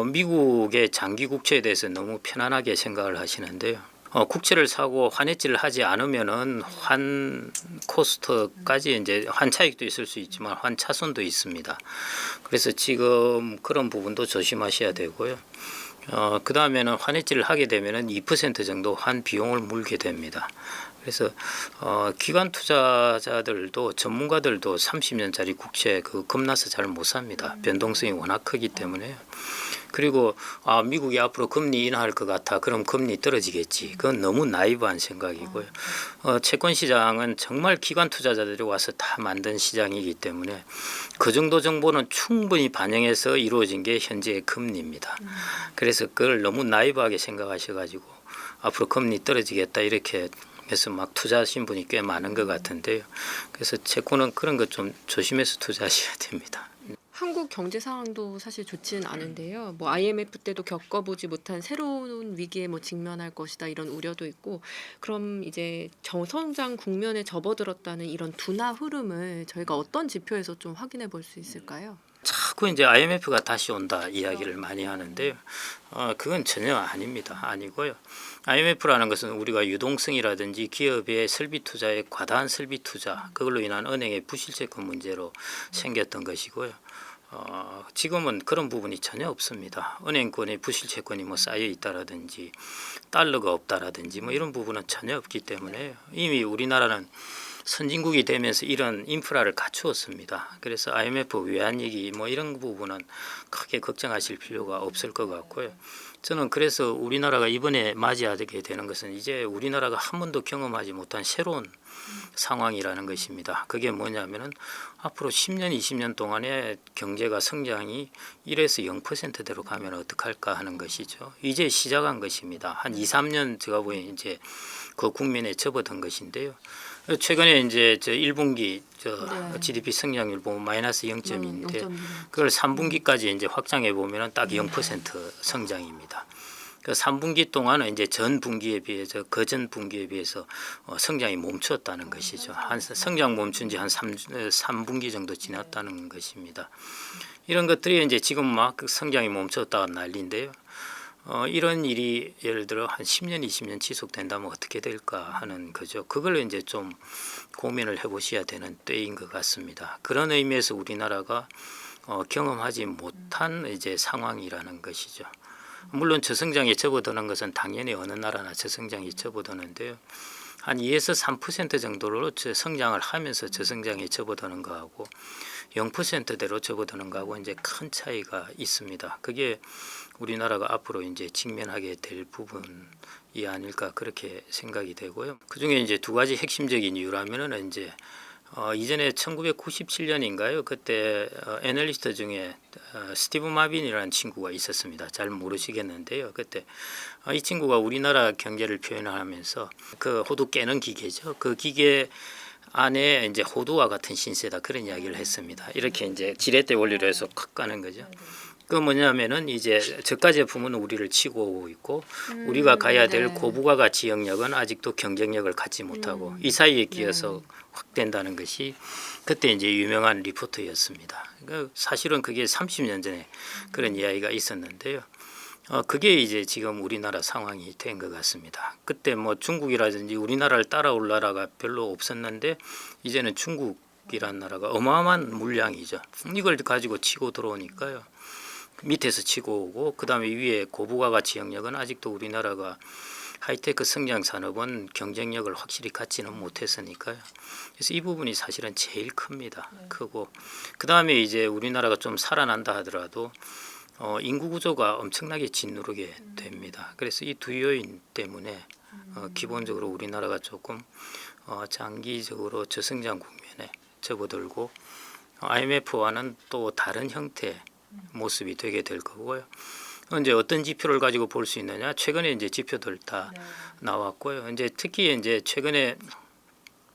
미국의 장기 국채에 대해서 너무 편안하게 생각을 하시는데요. 국채를 사고 환해지를 하지 않으면은 환 코스트까지 이제 환 차익도 있을 수 있지만 환 차손도 있습니다. 그래서 지금 그런 부분도 조심하셔야 되고요. 그 다음에는 환해지를 하게 되면은 2% 정도 환 비용을 물게 됩니다. 그래서 기관 투자자들도 전문가들도 30년짜리 국채 그 겁나서 잘 못 삽니다. 변동성이 워낙 크기 때문에요. 그리고 미국이 앞으로 금리 인하할 것 같아. 그럼 금리 떨어지겠지. 그건 너무 나이브한 생각이고요. 채권 시장은 정말 기관 투자자들이 와서 다 만든 시장이기 때문에 그 정도 정보는 충분히 반영해서 이루어진 게 현재의 금리입니다. 그래서 그걸 너무 나이브하게 생각하셔가지고 앞으로 금리 떨어지겠다 이렇게 해서 막 투자하신 분이 꽤 많은 것 같은데요. 그래서 채권은 그런 것 좀 조심해서 투자하셔야 됩니다. 한국 경제 상황도 사실 좋지는 않은데요. 뭐 IMF 때도 겪어보지 못한 새로운 위기에 뭐 직면할 것이다 이런 우려도 있고, 그럼 이제 저성장 국면에 접어들었다는 이런 둔화 흐름을 저희가 어떤 지표에서 좀 확인해 볼 수 있을까요? 자꾸 이제 IMF가 다시 온다 이야기를 많이 하는데요. 그건 전혀 아니고요. IMF라는 것은 우리가 유동성이라든지 기업의 설비 투자에 과다한 설비 투자 그걸로 인한 은행의 부실채권 문제로 생겼던 것이고요. 지금은 그런 부분이 전혀 없습니다. 은행권의 부실채권이 뭐 쌓여 있다라든지 달러가 없다라든지 뭐 이런 부분은 전혀 없기 때문에 이미 우리나라는 선진국이 되면서 이런 인프라를 갖추었습니다. 그래서 IMF 외환위기 뭐 이런 부분은 크게 걱정하실 필요가 없을 것 같고요. 저는 그래서 우리나라가 이번에 맞이하게 되는 것은 이제 우리나라가 한 번도 경험하지 못한 새로운 상황이라는 것입니다. 그게 뭐냐면은 앞으로 10년, 20년 동안에 경제가 성장이 1에서 0%대로 가면 어떡할까 하는 것이죠. 이제 시작한 것입니다. 한 2, 3년 제가 보기엔 이제 그 국면에 접어든 것인데요. 최근에 이제 저 1분기 GDP 성장률 보면 마이너스 0.2인데 그걸 3분기까지 이제 확장해 보면은 딱 0% 성장입니다. 그 3분기 동안은 이제 전 분기에 비해서 그전 분기에 비해서 성장이 멈췄다는 것이죠. 한 성장 멈춘 지 한 3분기 정도 지났다는 것입니다. 이런 것들이 이제 지금 막 성장이 멈췄다가 난리인데요. 이런 일이 예를 들어 한 10년, 20년 지속된다면 어떻게 될까 하는 거죠. 그걸 이제 좀 고민을 해보셔야 되는 때인 것 같습니다. 그런 의미에서 우리나라가 경험하지 못한 이제 상황이라는 것이죠. 물론 저성장에 접어드는 것은 당연히 어느 나라나 저성장에 접어드는데요. 한 2에서 3% 정도로 성장을 하면서 저성장에 접어드는 거하고 0%대로 접어드는 거하고 이제 큰 차이가 있습니다. 그게 우리나라가 앞으로 이제 직면하게 될 부분이 아닐까 그렇게 생각이 되고요. 그 중에 이제 두 가지 핵심적인 이유라면은 이제 이전에 1997년인가요? 그때 애널리스트 중에 스티브 마빈이라는 친구가 있었습니다. 잘 모르시겠는데요. 그때 이 친구가 우리나라 경제를 표현하면서 그 호두 깨는 기계죠. 그 기계 안에 이제 호두와 같은 신세다 그런 이야기를 했습니다. 이렇게 이제 지렛대 원리로 해서 콱 가는 거죠. 그 뭐냐면은 이제 저가 제품은 우리를 치고 오고 있고 우리가 가야 될 네. 고부가가 지역력은 아직도 경쟁력을 갖지 못하고 이 사이에 끼어서 확된다는 것이 그때 이제 유명한 리포트였습니다. 그러니까 사실은 그게 30년 전에 그런 이야기가 있었는데요. 그게 이제 지금 우리나라 상황이 된 것 같습니다. 그때 뭐 중국이라든지 우리나라를 따라올 나라가 별로 없었는데 이제는 중국이라는 나라가 어마어마한 물량이죠. 이걸 가지고 치고 들어오니까요. 밑에서 치고 오고 그다음에 위에 고부가가 지역력은 아직도 우리나라가 하이테크 성장 산업은 경쟁력을 확실히 갖지는 못했으니까요. 그래서 이 부분이 사실은 제일 큽니다. 크고 그다음에 이제 우리나라가 좀 살아난다 하더라도 인구 구조가 엄청나게 짓누르게 됩니다. 그래서 이 두 요인 때문에 기본적으로 우리나라가 조금 장기적으로 저성장 국면에 접어들고 IMF와는 또 다른 형태 모습이 되게 될 거고요. 이제 어떤 지표를 가지고 볼 수 있느냐? 최근에 이제 지표들 다 나왔고요. 이제 특히 이제 최근에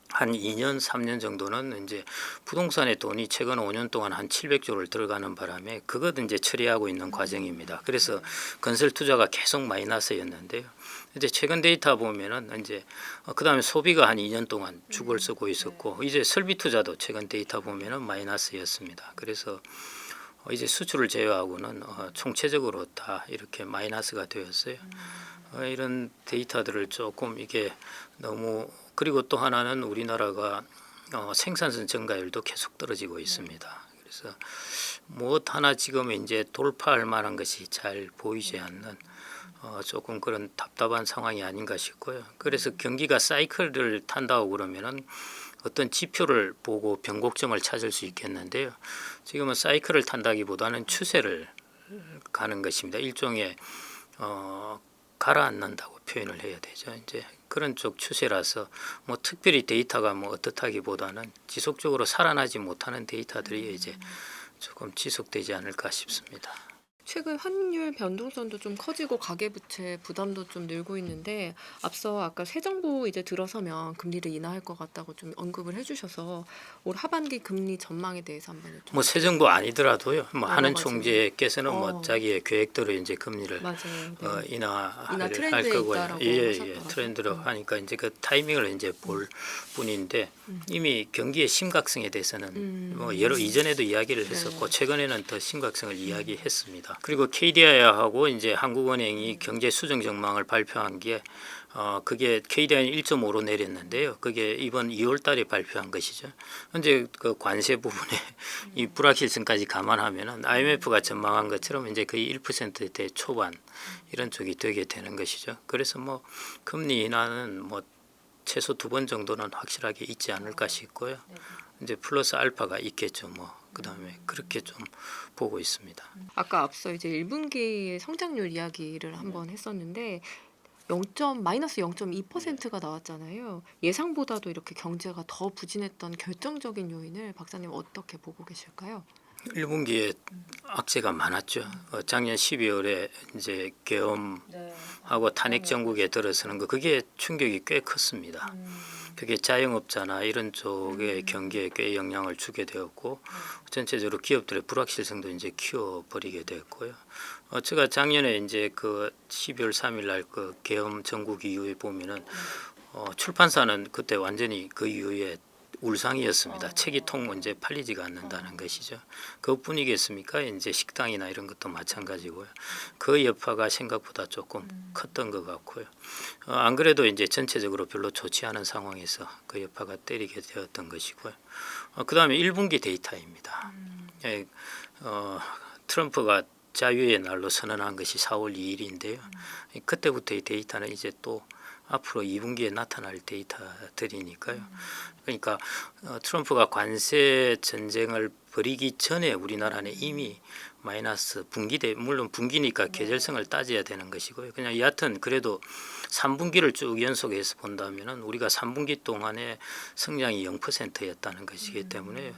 한 2년, 3년 정도는 이제 부동산에 돈이 최근 5년 동안 한 700조를 들어가는 바람에 그것 이제 처리하고 있는 과정입니다. 그래서 건설 투자가 계속 마이너스였는데요. 이제 최근 데이터 보면은 이제 그다음에 소비가 한 2년 동안 죽을 쓰고 있었고 이제 설비 투자도 최근 데이터 보면은 마이너스였습니다. 그래서 이제 수출을 제외하고는 총체적으로 다 이렇게 마이너스가 되었어요. 이런 데이터들을 조금 이게 너무 그리고 또 하나는 우리나라가 생산성 증가율도 계속 떨어지고 있습니다. 그래서 무엇 하나 지금 이제 돌파할 만한 것이 잘 보이지 않는 조금 그런 답답한 상황이 아닌가 싶고요. 그래서 경기가 사이클을 탄다고 그러면은 어떤 지표를 보고 변곡점을 찾을 수 있겠는데요. 지금은 사이클을 탄다기보다는 추세를 가는 것입니다. 일종의 가라앉는다고 표현을 해야 되죠. 이제 그런 쪽 추세라서 뭐 특별히 데이터가 뭐 어떻다기보다는 지속적으로 살아나지 못하는 데이터들이 이제 조금 지속되지 않을까 싶습니다. 최근 환율 변동성도 좀 커지고 가계부채 부담도 좀 늘고 있는데 앞서 아까 새 정부 이제 들어서면 금리를 인하할 것 같다고 좀 언급을 해주셔서 올 하반기 금리 전망에 대해서 한번 좀 뭐 새 정부 아니더라도요. 뭐 여러 하는 가지. 총재께서는 뭐 자기의 계획대로 이제 금리를 맞아요. 네. 인하를 할 트렌드에 거고요. 있다라고 예, 하셨더라고요. 트렌드로 하니까 이제 그 타이밍을 이제 볼 뿐인데 이미 경기의 심각성에 대해서는 뭐 여러 이전에도 이야기를 했었고 최근에는 더 심각성을 이야기했습니다. 그리고 KDI하고 이제 한국은행이 경제 수정 전망을 발표한 게 그게 KDI는 1.5로 내렸는데요. 그게 이번 2월달에 발표한 것이죠. 현재 그 관세 부분에 이 불확실성까지 감안하면은 IMF가 전망한 것처럼 이제 거의 1%대 초반 이런 쪽이 되게 되는 것이죠. 그래서 뭐 금리 인하는 뭐 최소 2번 정도는 확실하게 있지 않을까 싶고요. 이제 플러스 알파가 있겠죠. 뭐 그다음에 그렇게 좀 보고 있습니다. 아까 앞서 이제 1분기 성장률 이야기를 한번 했었는데 마이너스 0.2%가 나왔잖아요. 예상보다도 이렇게 경제가 더 부진했던 결정적인 요인을 박사님 어떻게 보고 계실까요? 1분기에 악재가 많았죠. 작년 12월에 이제 계엄하고 탄핵 정국에 들어서는 거 그게 충격이 꽤 컸습니다. 그게 자영업자나 이런 쪽의 경기에 꽤 영향을 주게 되었고 전체적으로 기업들의 불확실성도 이제 키워버리게 됐고요. 제가 작년에 이제 그 12월 3일 날 그 계엄 정국 이후에 보면은 출판사는 그때 완전히 그 이후에 울상이었습니다. 책이통 문제 팔리지가 않는다는 것이죠. 그것뿐이겠습니까? 이제 식당이나 이런 것도 마찬가지고요. 그 여파가 생각보다 조금 컸던 것 같고요. 안 그래도 이제 전체적으로 별로 좋지 않은 상황에서 그 여파가 때리게 되었던 것이고요. 그다음에 1분기 데이터입니다. 예, 트럼프가 자유의 날로 선언한 것이 4월 2일인데요. 그때부터 이 데이터는 이제 또 앞으로 2분기에 나타날 데이터들이니까요. 그러니까 트럼프가 관세 전쟁을 벌이기 전에 우리나라는 이미 마이너스 물론 분기니까 계절성을 따져야 되는 것이고요. 그냥 여하튼 그래도 3분기를 쭉 연속해서 본다면은 우리가 3분기 동안에 성장이 0%였다는 것이기 때문에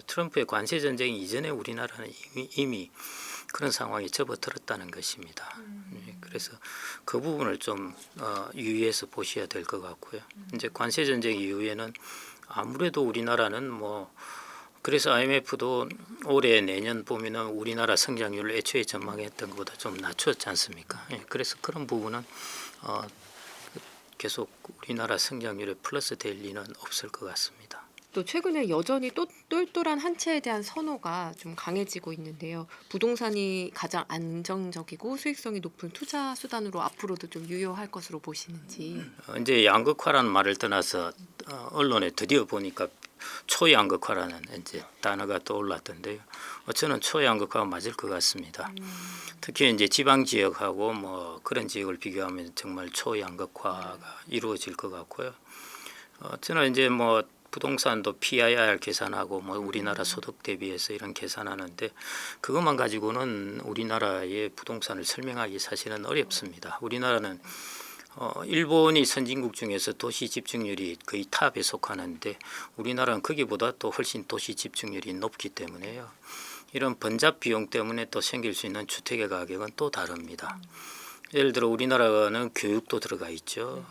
트럼프의 관세 전쟁 이전에 우리나라는 이미 그런 상황이 접어들었다는 것입니다. 그래서 그 부분을 좀 유의해서 보셔야 될 것 같고요. 이제 관세 전쟁 이후에는 아무래도 우리나라는 뭐 그래서 IMF도 올해 내년 보면은 우리나라 성장률을 애초에 전망했던 것보다 좀 낮췄지 않습니까? 예, 그래서 그런 부분은 계속 우리나라 성장률에 플러스 될 리는 없을 것 같습니다. 또 최근에 여전히 또 똘똘한 한 채에 대한 선호가 좀 강해지고 있는데요. 부동산이 가장 안정적이고 수익성이 높은 투자 수단으로 앞으로도 좀 유효할 것으로 보시는지. 이제 양극화라는 말을 떠나서 언론에 드디어 보니까 초양극화라는 이제 단어가 떠올랐던데요. 저는 초양극화가 맞을 것 같습니다. 특히 이제 지방 지역하고 뭐 그런 지역을 비교하면 정말 초양극화가 이루어질 것 같고요. 저는 이제 뭐 부동산도 PIR 계산하고 뭐 우리나라 소득 대비해서 이런 계산하는데 그것만 가지고는 우리나라의 부동산을 설명하기 사실은 어렵습니다. 우리나라는 일본이 선진국 중에서 도시 집중률이 거의 탑에 속하는데 우리나라는 거기보다 또 훨씬 도시 집중률이 높기 때문에요. 이런 번잡 비용 때문에 또 생길 수 있는 주택의 가격은 또 다릅니다. 예를 들어 우리나라는 교육도 들어가 있죠.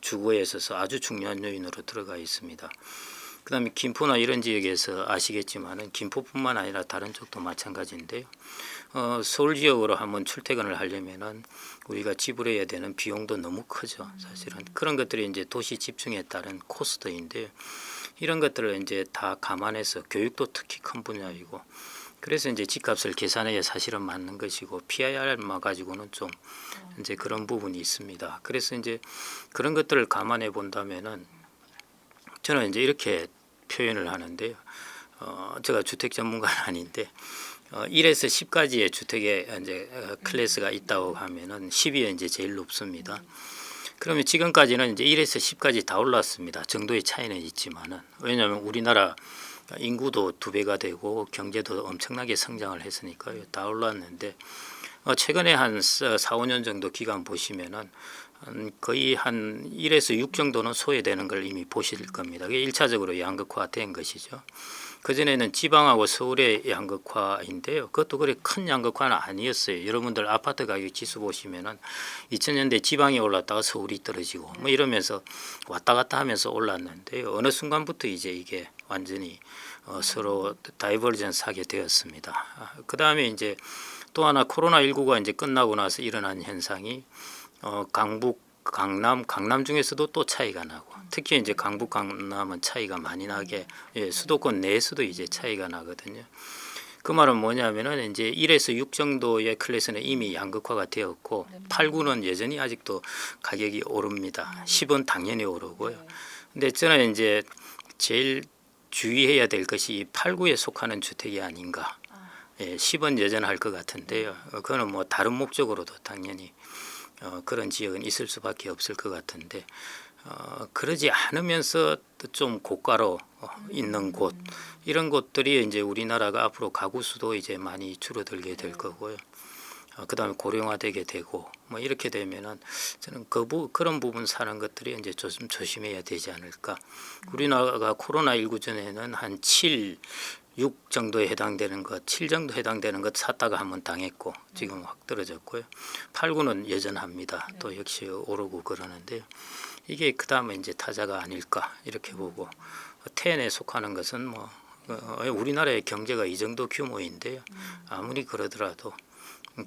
주거에 있어서 아주 중요한 요인으로 들어가 있습니다. 그다음에 김포나 이런 지역에서 아시겠지만은 김포뿐만 아니라 다른 쪽도 마찬가지인데요. 서울 지역으로 한번 출퇴근을 하려면은 우리가 지불해야 되는 비용도 너무 크죠. 사실은 그런 것들이 이제 도시 집중에 따른 코스트인데요. 이런 것들을 이제 다 감안해서 교육도 특히 큰 분야이고 그래서 이제 집값을 계산해야 사실은 맞는 것이고 PIR만 가지고는 좀 이제 그런 부분이 있습니다. 그래서 이제 그런 것들을 감안해 본다면은 저는 이제 이렇게 표현을 하는데요. 제가 주택 전문가는 아닌데 1에서 10까지의 주택의 이제 클래스가 있다고 하면은 10이 이제 제일 높습니다. 그러면 지금까지는 이제 1에서 10까지 다 올랐습니다. 정도의 차이는 있지만은 왜냐하면 우리나라 인구도 2배가 되고 경제도 엄청나게 성장을 했으니까요. 다 올랐는데 최근에 한 4, 5년 정도 기간 보시면은 거의 한 1에서 6 정도는 소외되는 걸 이미 보실 겁니다. 그게 1차적으로 양극화된 것이죠. 그전에는 지방하고 서울의 양극화인데요. 그것도 그렇게 큰 양극화는 아니었어요. 여러분들 아파트 가격 지수 보시면은 2000년대 지방이 올랐다가 서울이 떨어지고 뭐 이러면서 왔다 갔다 하면서 올랐는데요. 어느 순간부터 이제 이게 완전히 서로 다이버전스 하게 되었습니다. 그다음에 이제 또 하나 코로나19가 이제 끝나고 나서 일어난 현상이 강북, 강남 중에서도 또 차이가 나고 특히 이제 강북, 강남은 차이가 많이 나게 수도권 내에서도 이제 차이가 나거든요. 그 말은 뭐냐면은 이제 1에서 6 정도의 클래스는 이미 양극화가 되었고 8, 9는 여전히 아직도 가격이 오릅니다. 10은 당연히 오르고요. 근데 저는 이제 제일 주의해야 될 것이 이 8, 9에 속하는 주택이 아닌가. 10은 여전할 것 같은데요. 그거는 뭐 다른 목적으로도 당연히 그런 지역은 있을 수밖에 없을 것 같은데 그러지 않으면서 좀 고가로 있는 곳 이런 곳들이 이제 우리나라가 앞으로 가구 수도 이제 많이 줄어들게 될 거고요. 그다음에 고령화되게 되고 뭐 이렇게 되면은 저는 그런 부분 사는 것들이 이제 좀 조심해야 되지 않을까. 우리나라가 코로나19 전에는 한 7, 6 정도에 해당되는 것, 7 정도 해당되는 것 샀다가 한번 당했고 지금 확 떨어졌고요. 8, 9는 여전합니다. 또 역시 오르고 그러는데요. 이게 그다음에 이제 타자가 아닐까 이렇게 보고 10에 속하는 것은 뭐 우리나라의 경제가 이 정도 규모인데요. 아무리 그러더라도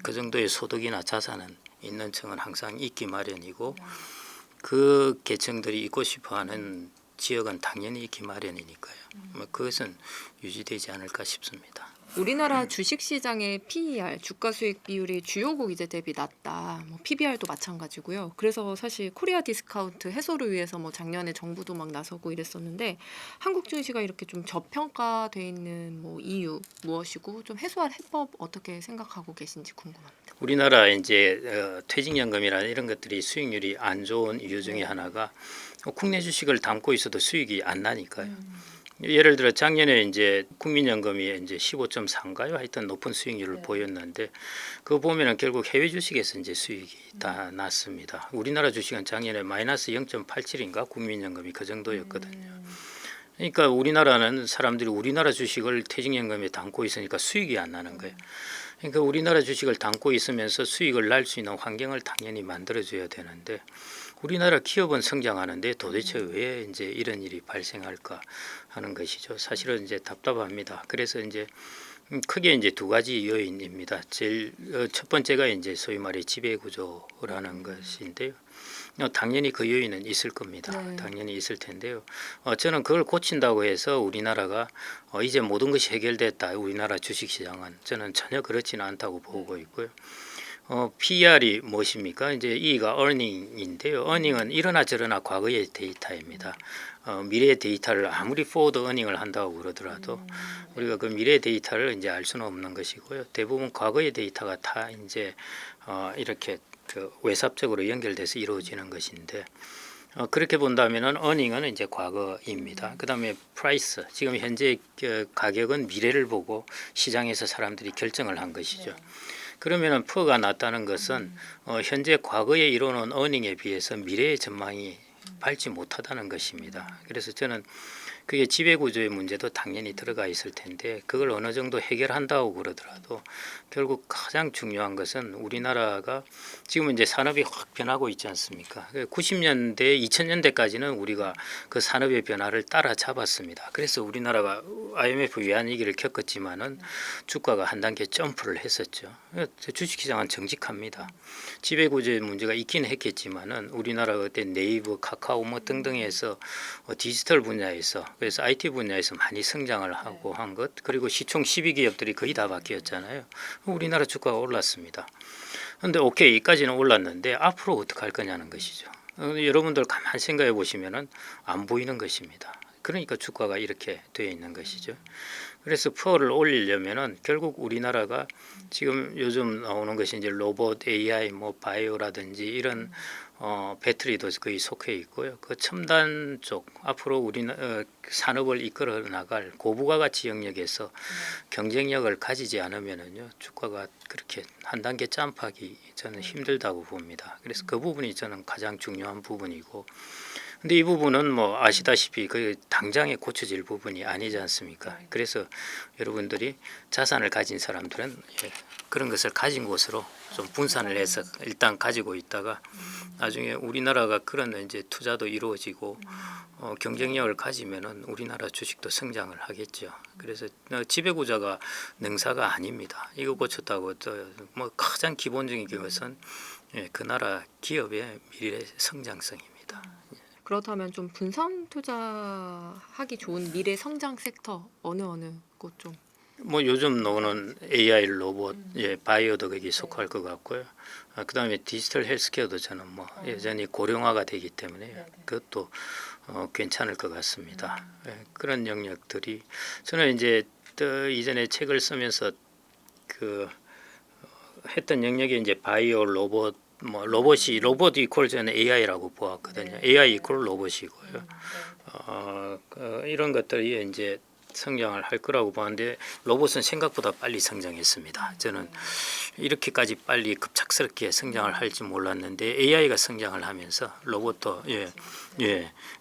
그 정도의 소득이나 자산은 있는 층은 항상 있기 마련이고 그 계층들이 있고 싶어하는 지역은 당연히 있기 마련이니까요. 뭐 그것은 유지되지 않을까 싶습니다. 우리나라 주식시장의 PER, 주가 수익 비율이 주요국 이제 대비 낮다. 뭐 PBR도 마찬가지고요. 그래서 사실 코리아 디스카운트 해소를 위해서 뭐 작년에 정부도 막 나서고 이랬었는데 한국 증시가 이렇게 좀 저평가돼 있는 뭐 이유 무엇이고 좀 해소할 해법 어떻게 생각하고 계신지 궁금합니다. 우리나라 이제 퇴직연금이나 이런 것들이 수익률이 안 좋은 이유 중에 하나가 국내 주식을 담고 있어도 수익이 안 나니까요. 예를 들어 작년에 이제 국민연금이 이제 15.3가요? 하여튼 높은 수익률을 보였는데 그거 보면은 결국 해외 주식에서 이제 수익이 다 났습니다. 우리나라 주식은 작년에 마이너스 0.87인가 국민연금이 그 정도였거든요. 그러니까 우리나라는 사람들이 우리나라 주식을 퇴직연금에 담고 있으니까 수익이 안 나는 거예요. 그러니까 우리나라 주식을 담고 있으면서 수익을 날 수 있는 환경을 당연히 만들어줘야 되는데 우리나라 기업은 성장하는데 도대체 왜 이제 이런 일이 발생할까 하는 것이죠. 사실은 이제 답답합니다. 그래서 이제 크게 이제 두 가지 요인입니다. 제일 첫 번째가 이제 소위 말해 지배 구조라는 것인데요. 당연히 그 요인은 있을 겁니다. 네. 당연히 있을 텐데요. 저는 그걸 고친다고 해서 우리나라가 이제 모든 것이 해결됐다. 우리나라 주식시장은 저는 전혀 그렇지는 않다고 보고 있고요. PER이 무엇입니까? 이제 E가 earning인데요. earning은 이러나 저러나 과거의 데이터입니다. 미래의 데이터를 아무리 forward earning을 한다고 그러더라도 우리가 그 미래의 데이터를 이제 알 수는 없는 것이고요. 대부분 과거의 데이터가 다 이제 이렇게 그 외삽적으로 연결돼서 이루어지는 것인데 그렇게 본다면은 earning은 이제 과거입니다. 그다음에 price 지금 현재 가격은 미래를 보고 시장에서 사람들이 결정을 한 것이죠. 그러면은 퍼가 낮다는 것은 현재 과거에 이루어놓은 earning에 비해서 미래의 전망이 밝지 못하다는 것입니다. 그래서 저는 그게 지배구조의 문제도 당연히 들어가 있을 텐데 그걸 어느 정도 해결한다고 그러더라도 결국 가장 중요한 것은 우리나라가 지금 이제 산업이 확 변하고 있지 않습니까? 90년대, 2000년대까지는 우리가 그 산업의 변화를 따라잡았습니다. 그래서 우리나라가 IMF 외환위기를 겪었지만은 주가가 한 단계 점프를 했었죠. 주식시장은 정직합니다. 지배구조의 문제가 있긴 했겠지만은 우리나라가 그때 네이버, 카카오 뭐 등등에서 디지털 분야에서 그래서 IT 분야에서 많이 성장을 하고 한 것 그리고 시총 12기업들이 거의 다 바뀌었잖아요. 우리나라 주가가 올랐습니다. 그런데 오케이 여기까지는 올랐는데 앞으로 어떻게 할 거냐는 것이죠. 여러분들 가만 생각해 보시면은 안 보이는 것입니다. 그러니까 주가가 이렇게 되어 있는 것이죠. 그래서 퍼를 올리려면은 결국 우리나라가 지금 요즘 나오는 것이 이제 로봇, AI, 뭐 바이오라든지 이런 배터리도 거의 속해 있고요. 그 첨단 쪽 앞으로 우리나라 산업을 이끌어 나갈 고부가 가치 영역에서 경쟁력을 가지지 않으면은요 주가가 그렇게 한 단계 점프하기 저는 힘들다고 봅니다. 그래서 그 부분이 저는 가장 중요한 부분이고. 근데 이 부분은 뭐 아시다시피 그 당장에 고쳐질 부분이 아니지 않습니까? 그래서 여러분들이 자산을 가진 사람들은 그런 것을 가진 곳으로 좀 분산을 해서 일단 가지고 있다가 나중에 우리나라가 그런 이제 투자도 이루어지고 경쟁력을 가지면은 우리나라 주식도 성장을 하겠죠. 그래서 지배구조가 능사가 아닙니다. 이거 고쳤다고 뭐 가장 기본적인 것은 그 나라 기업의 미래 성장성입니다. 그렇다면 좀 분산 투자하기 좋은 미래 성장 섹터 어느 곳 좀. 뭐 요즘 나오는 AI 로봇, 바이오도 거기 속할 것 같고요. 그다음에 디지털 헬스케어도 저는 뭐 여전히 고령화가 되기 때문에 그것도 괜찮을 것 같습니다. 그런 영역들이 저는 이제 이전에 책을 쓰면서 그 했던 영역이 이제 바이오 로봇 뭐 로봇 이퀄 저는 AI라고 보았거든요. AI 이퀄 로봇이고요. 이런 것들이 이제 성장을 할 거라고 보는데 로봇은 생각보다 빨리 성장했습니다. 저는 이렇게까지 빨리 급작스럽게 성장을 할지 몰랐는데 AI가 성장을 하면서 로봇도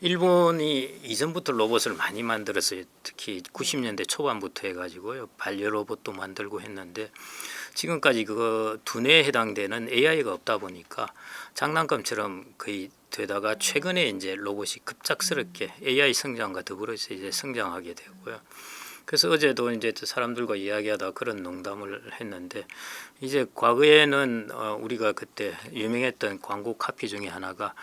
일본이 이전부터 로봇을 많이 만들어서 특히 90년대 초반부터 해가지고요 반려 로봇도 만들고 했는데 지금까지 그거 두뇌에 해당되는 AI가 없다 보니까 장난감처럼 거의 되다가 최근에 이제 로봇이 급작스럽게 AI 성장과 더불어서 이제 성장하게 되고요. 그래서 어제도 이제 사람들과 이야기하다 그런 농담을 했는데 이제 과거에는 우리가 그때 유명했던 광고 카피 중에 하나가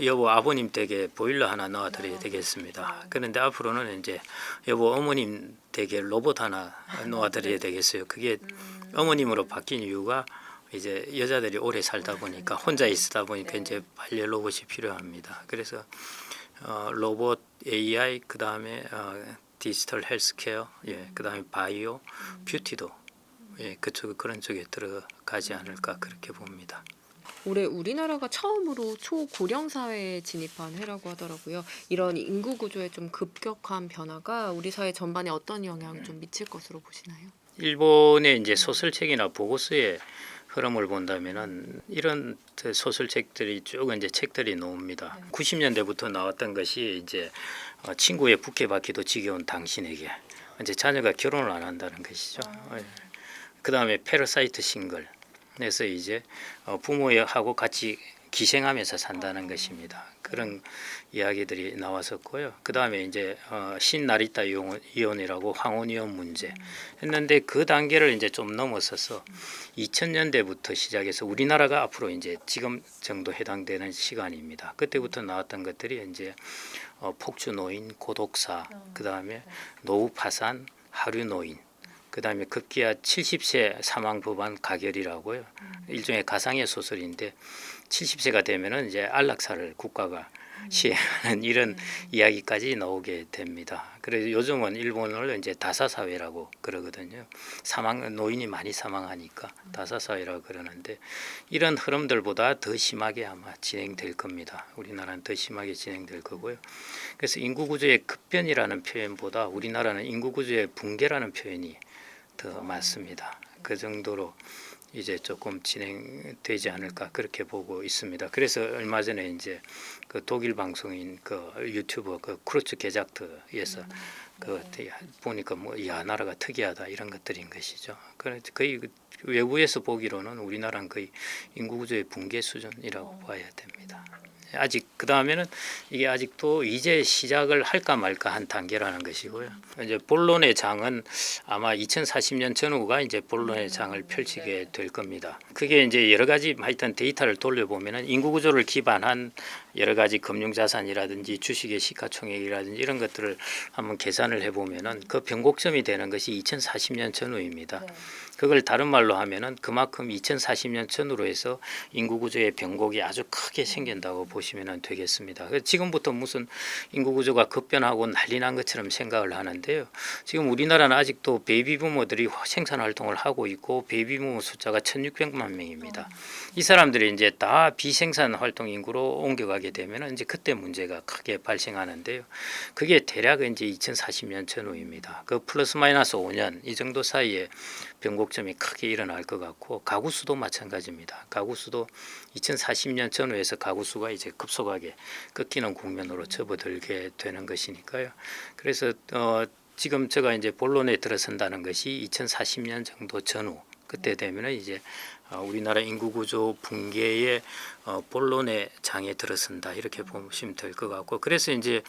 여보 아버님 댁에 보일러 하나 넣어드려야 되겠습니다. 그런데 앞으로는 이제 여보 어머님 댁에 로봇 하나 놓아드려야 되겠어요. 그게 어머님으로 바뀐 이유가 이제 여자들이 오래 살다 보니까 혼자 있다 보니까 이제 반려 로봇이 필요합니다. 그래서 로봇, AI, 그 다음에 디지털 헬스케어, 예, 그 다음에 바이오, 뷰티도 예, 그런 쪽에 들어가지 않을까 그렇게 봅니다. 올해 우리나라가 처음으로 초고령 사회에 진입한 해라고 하더라고요. 이런 인구 구조의 좀 급격한 변화가 우리 사회 전반에 어떤 영향을 좀 미칠 것으로 보시나요? 일본의 이제 소설책이나 보고서의 흐름을 본다면은 이런 소설책들이 쭉 이제 책들이 나옵니다. 90년대부터 나왔던 것이 이제 친구의 부케받기도 지겨운 당신에게 이제 자녀가 결혼을 안 한다는 것이죠. 그 다음에 패러사이트 싱글. 그래서 이제 부모하고 같이 기생하면서 산다는 것입니다. 그런 이야기들이 나왔었고요. 그 다음에 이제 신나리타 이혼이라고 황혼 이혼 문제 했는데 그 단계를 이제 좀 넘어서서 2000년대부터 시작해서 우리나라가 앞으로 이제 지금 정도 해당되는 시간입니다. 그때부터 나왔던 것들이 이제 폭주 노인, 고독사, 그 다음에 노후 파산, 하류 노인. 그 다음에 급기야 70세 사망 법안 가결이라고요. 일종의 가상의 소설인데 70세가 되면은 이제 안락사를 국가가 시행하는 이런 이야기까지 나오게 됩니다. 그래서 요즘은 일본을 이제 다사 사회라고 그러거든요. 노인이 많이 사망하니까 다사 사회라고 그러는데 이런 흐름들보다 더 심하게 아마 진행될 겁니다. 우리나라는 더 심하게 진행될 거고요. 그래서 인구 구조의 급변이라는 표현보다 우리나라는 인구 구조의 붕괴라는 표현이 더 많습니다. 그 정도로 이제 조금 진행되지 않을까 그렇게 보고 있습니다. 그래서 얼마 전에 이제 그 독일 방송인 그 유튜버 그 크루츠 게작트에서 그 보니까 뭐 야 나라가 특이하다 이런 것들인 것이죠. 그래서 거의 외부에서 보기로는 우리나라는 거의 인구 구조의 붕괴 수준이라고 봐야 됩니다. 아직 그 다음에는 이게 아직도 이제 시작을 할까 말까 한 단계라는 것이고요. 이제 본론의 장은 아마 2040년 전후가 이제 본론의 장을 펼치게 될 겁니다. 그게 이제 여러 가지 하여튼 데이터를 돌려보면은 인구 구조를 기반한 여러 가지 금융 자산이라든지 주식의 시가총액이라든지 이런 것들을 한번 계산을 해보면은 그 변곡점이 되는 것이 2040년 전후입니다. 그걸 다른 말로 하면은 그만큼 2040년 전후로 해서 인구 구조의 변곡이 아주 크게 생긴다고 보시면 되겠습니다. 지금부터 무슨 인구 구조가 급변하고 난리 난 것처럼 생각을 하는데요. 지금 우리나라는 아직도 베이비 부모들이 생산 활동을 하고 있고 베이비 부모 숫자가 1,600만 명입니다. 이 사람들이 이제 다 비생산 활동 인구로 옮겨가게 되면 이제 그때 문제가 크게 발생하는데요. 그게 대략 이제 2040년 전후입니다. 그 플러스 마이너스 5년 이 정도 사이에 변곡점이 크게 일어날 것 같고 가구 수도 마찬가지입니다. 가구 수도 2040년 전후에서 가구 수가 이제 급속하게 꺾이는 국면으로 접어들게 되는 것이니까요. 그래서 지금 제가 이제 본론에 들어선다는 것이 2040년 정도 전후 그때 되면은 이제 우리나라 인구 구조 붕괴의 본론의 장에 들어선다 이렇게 보시면 될 것 같고 그래서 이제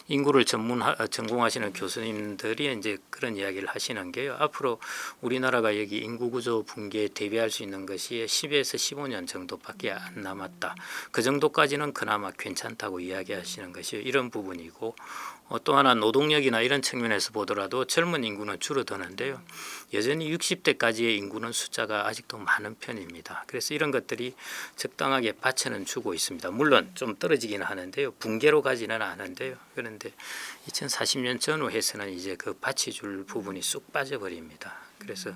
인구를 전공하시는 교수님들이 이제 그런 이야기를 하시는 게요. 앞으로 우리나라가 여기 인구 구조 붕괴에 대비할 수 있는 것이 10에서 15년 정도밖에 안 남았다. 그 정도까지는 그나마 괜찮다고 이야기하시는 것이 이런 부분이고 또 하나 노동력이나 이런 측면에서 보더라도 젊은 인구는 줄어드는데요. 여전히 60대까지의 인구는 숫자가 아직도 많은 편입니다. 그래서 이런 것들이 적당하게 받쳐는 주고 있습니다. 물론 좀 떨어지기는 하는데요. 붕괴로 가지는 않은데요. 그런데 2040년 전후에서는 이제 그 받쳐줄 부분이 쑥 빠져버립니다. 그래서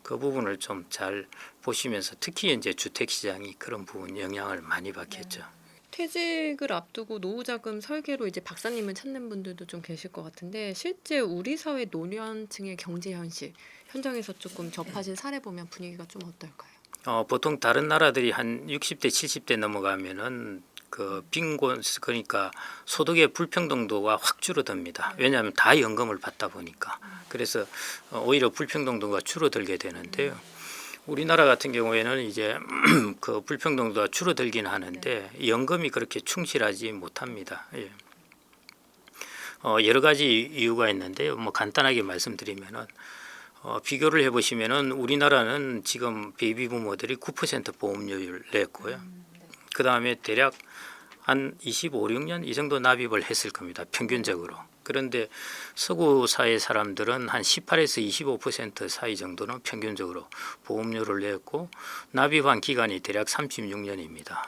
그 부분을 좀 잘 보시면서 특히 이제 주택 시장이 그런 부분 영향을 많이 받겠죠. 퇴직을 앞두고 노후자금 설계로 이제 박사님을 찾는 분들도 좀 계실 것 같은데 실제 우리 사회 노년층의 경제 현실 현장에서 조금 접하신 사례 보면 분위기가 좀 어떨까요? 보통 다른 나라들이 한 60대 70대 넘어가면은 그 빈곤 그러니까 소득의 불평등도가 확 줄어듭니다. 왜냐하면 다 연금을 받다 보니까 그래서 오히려 불평등도가 줄어들게 되는데요. 우리나라 같은 경우에는 이제 그 불평등도가 줄어들긴 하는데 연금이 그렇게 충실하지 못합니다. 예. 여러 가지 이유가 있는데요. 뭐 간단하게 말씀드리면은 비교를 해보시면은 우리나라는 지금 베이비 부모들이 9% 보험료를 냈고요. 그 다음에 대략 한 25, 6년 이 정도 납입을 했을 겁니다. 평균적으로. 그런데 서구 사회 사람들은 한 18에서 25% 사이 정도는 평균적으로 보험료를 냈고 납입한 기간이 대략 36년입니다.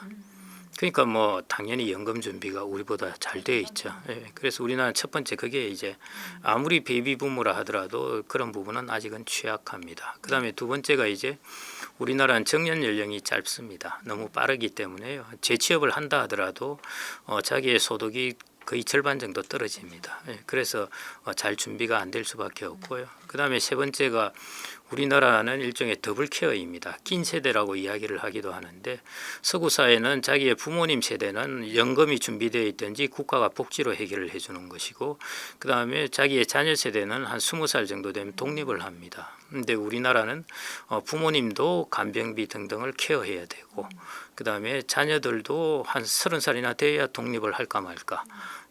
그러니까 뭐 당연히 연금 준비가 우리보다 잘 되어 있죠. 예, 그래서 우리나라는 첫 번째 그게 이제 아무리 베이비 부모라 하더라도 그런 부분은 아직은 취약합니다. 그다음에 두 번째가 이제 우리나라는 정년 연령이 짧습니다. 너무 빠르기 때문에요. 재취업을 한다 하더라도 자기의 소득이 거의 절반 정도 떨어집니다. 예, 그래서 잘 준비가 안 될 수밖에 없고요. 그다음에 세 번째가 우리나라는 일종의 더블 케어입니다. 낀 세대라고 이야기를 하기도 하는데 서구 사회는 자기의 부모님 세대는 연금이 준비되어 있든지 국가가 복지로 해결을 해주는 것이고 그다음에 자기의 자녀 세대는 한 20살 정도 되면 독립을 합니다. 근데 우리나라는 부모님도 간병비 등등을 케어해야 되고 그다음에 자녀들도 한 30살이나 돼야 독립을 할까 말까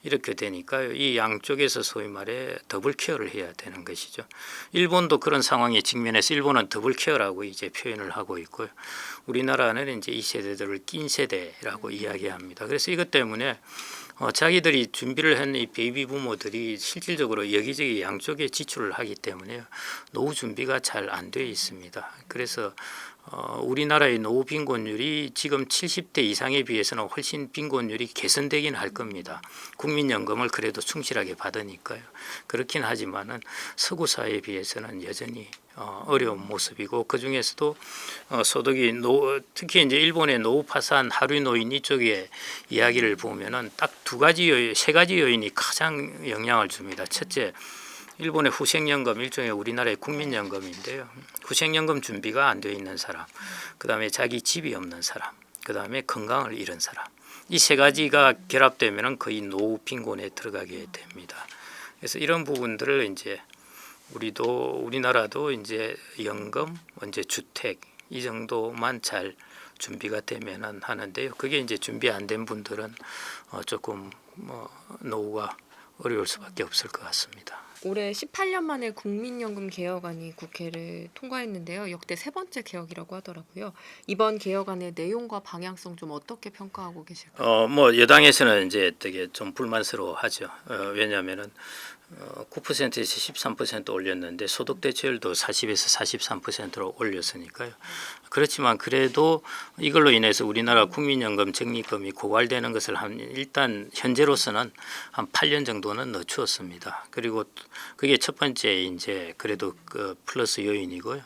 이렇게 되니까요. 이 양쪽에서 소위 말해 더블 케어를 해야 되는 것이죠. 일본도 그런 상황에 직면해서 일본은 더블 케어라고 이제 표현을 하고 있고요. 우리나라는 이제 이 세대들을 낀 세대라고 이야기합니다. 그래서 이것 때문에 자기들이 준비를 한 이 베이비 부모들이 실질적으로 여기저기 양쪽에 지출을 하기 때문에 노후 준비가 잘 안 되어 있습니다. 그래서 우리나라의 노후 빈곤율이 지금 70대 이상에 비해서는 훨씬 빈곤율이 개선되긴 할 겁니다. 국민연금을 그래도 충실하게 받으니까요. 그렇긴 하지만은 서구 사회에 비해서는 여전히 어려운 모습이고 그 중에서도 소득이 특히 이제 일본의 노후 파산 하루 노인 이쪽에 이야기를 보면은 딱 세 가지 요인이 가장 영향을 줍니다. 첫째, 일본의 후생연금 일종의 우리나라의 국민연금인데요. 후생연금 준비가 안 되어 있는 사람, 그 다음에 자기 집이 없는 사람, 그 다음에 건강을 잃은 사람. 이 세 가지가 결합되면은 거의 노후 빈곤에 들어가게 됩니다. 그래서 이런 부분들을 이제 우리나라도 이제 연금, 이제 주택 이 정도만 잘 준비가 되면은 하는데요. 그게 이제 준비 안 된 분들은 조금 노후가 어려울 수밖에 없을 것 같습니다. 올해 18년 만에 국민연금 개혁안이 국회를 통과했는데요. 역대 세 번째 개혁이라고 하더라고요. 이번 개혁안의 내용과 방향성 좀 어떻게 평가하고 계실까요? 뭐 여당에서는 이제 되게 좀 불만스러워하죠. 왜냐하면은 9%에서 13% 올렸는데 소득 대체율도 40에서 43%로 올렸으니까요. 그렇지만 그래도 이걸로 인해서 우리나라 국민연금 적립금이 고갈되는 것을 일단 현재로서는 한 8년 정도는 늦추었습니다. 그리고 그게 첫 번째 이제 그래도 그 플러스 요인이고요.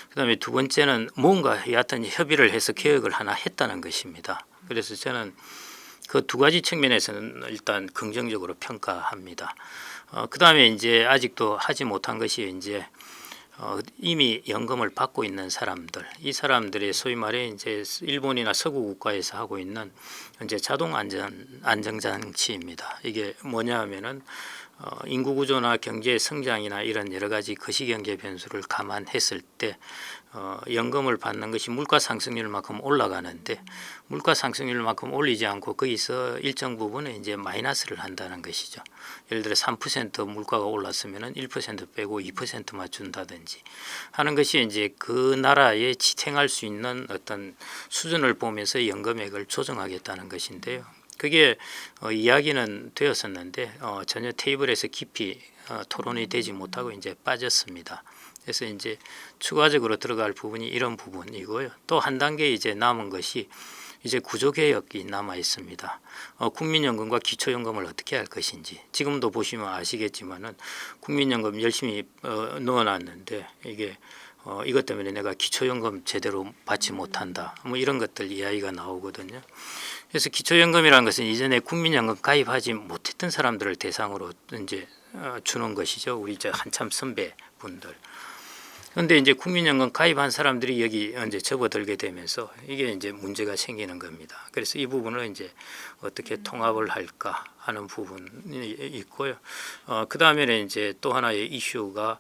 그다음에 두 번째는 뭔가 여하튼 협의를 해서 개혁을 하나 했다는 것입니다. 그래서 저는 그 두 가지 측면에서는 일단 긍정적으로 평가합니다. 그다음에 이제 아직도 하지 못한 것이 이제 이미 연금을 받고 있는 사람들, 이 사람들의 소위 말해 이제 일본이나 서구 국가에서 하고 있는 이제 자동 안정 장치입니다. 이게 뭐냐 하면은 인구 구조나 경제 성장이나 이런 여러 가지 거시경제 변수를 감안했을 때 연금을 받는 것이 물가 상승률만큼 올라가는데 물가 상승률만큼 올리지 않고 거기서 일정 부분에 이제 마이너스를 한다는 것이죠. 예를 들어 3% 물가가 올랐으면은 1% 빼고 2%만 준다든지 하는 것이 이제 그 나라에 지탱할 수 있는 어떤 수준을 보면서 연금액을 조정하겠다는 것인데요. 그게 이야기는 되었었는데 전혀 테이블에서 깊이 토론이 되지 못하고 이제 빠졌습니다. 그래서 이제 추가적으로 들어갈 부분이 이런 부분이고요. 또 한 단계 이제 남은 것이 이제 구조개혁이 남아 있습니다. 국민연금과 기초연금을 어떻게 할 것인지 지금도 보시면 아시겠지만은 국민연금 열심히 넣어놨는데 이게 이것 때문에 내가 기초연금 제대로 받지 못한다. 뭐 이런 것들 이야기가 나오거든요. 그래서 기초연금이라는 것은 이전에 국민연금 가입하지 못했던 사람들을 대상으로 이제 주는 것이죠. 우리 이제 한참 선배분들. 그런데 이제 국민연금 가입한 사람들이 여기 이제 접어들게 되면서 이게 이제 문제가 생기는 겁니다. 그래서 이 부분을 이제 어떻게 통합을 할까 하는 부분이 있고요. 그 다음에는 이제 또 하나의 이슈가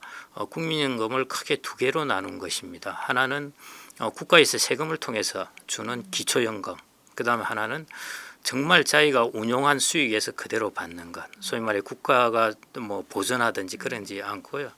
국민연금을 크게 두 개로 나눈 것입니다. 하나는 국가에서 세금을 통해서 주는 기초연금. 그 다음에 하나는 정말 자기가 운용한 수익에서 그대로 받는 것, 소위 말해 국가가 뭐 보전하든지 그런지 않고요.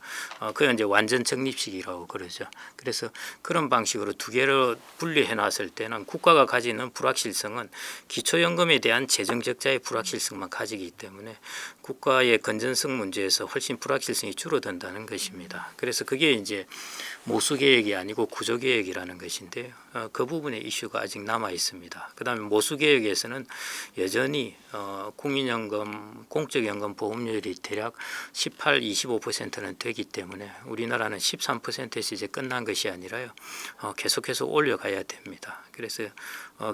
그건 이제 완전 적립식이라고 그러죠. 그래서 그런 방식으로 두 개를 분리해 놨을 때는 국가가 가지는 불확실성은 기초연금에 대한 재정 적자의 불확실성만 가지기 때문에 국가의 건전성 문제에서 훨씬 불확실성이 줄어든다는 것입니다. 그래서 그게 이제 모수계획이 아니고 구조계획이라는 것인데요. 그 부분의 이슈가 아직 남아 있습니다. 그다음에 모수계획에서는 여전히 국민연금, 공적연금 보험료율이 대략 18, 25%는 되기 때문에 우리나라는 13%에서 이제 끝난 것이 아니라요. 계속해서 올려가야 됩니다. 그래서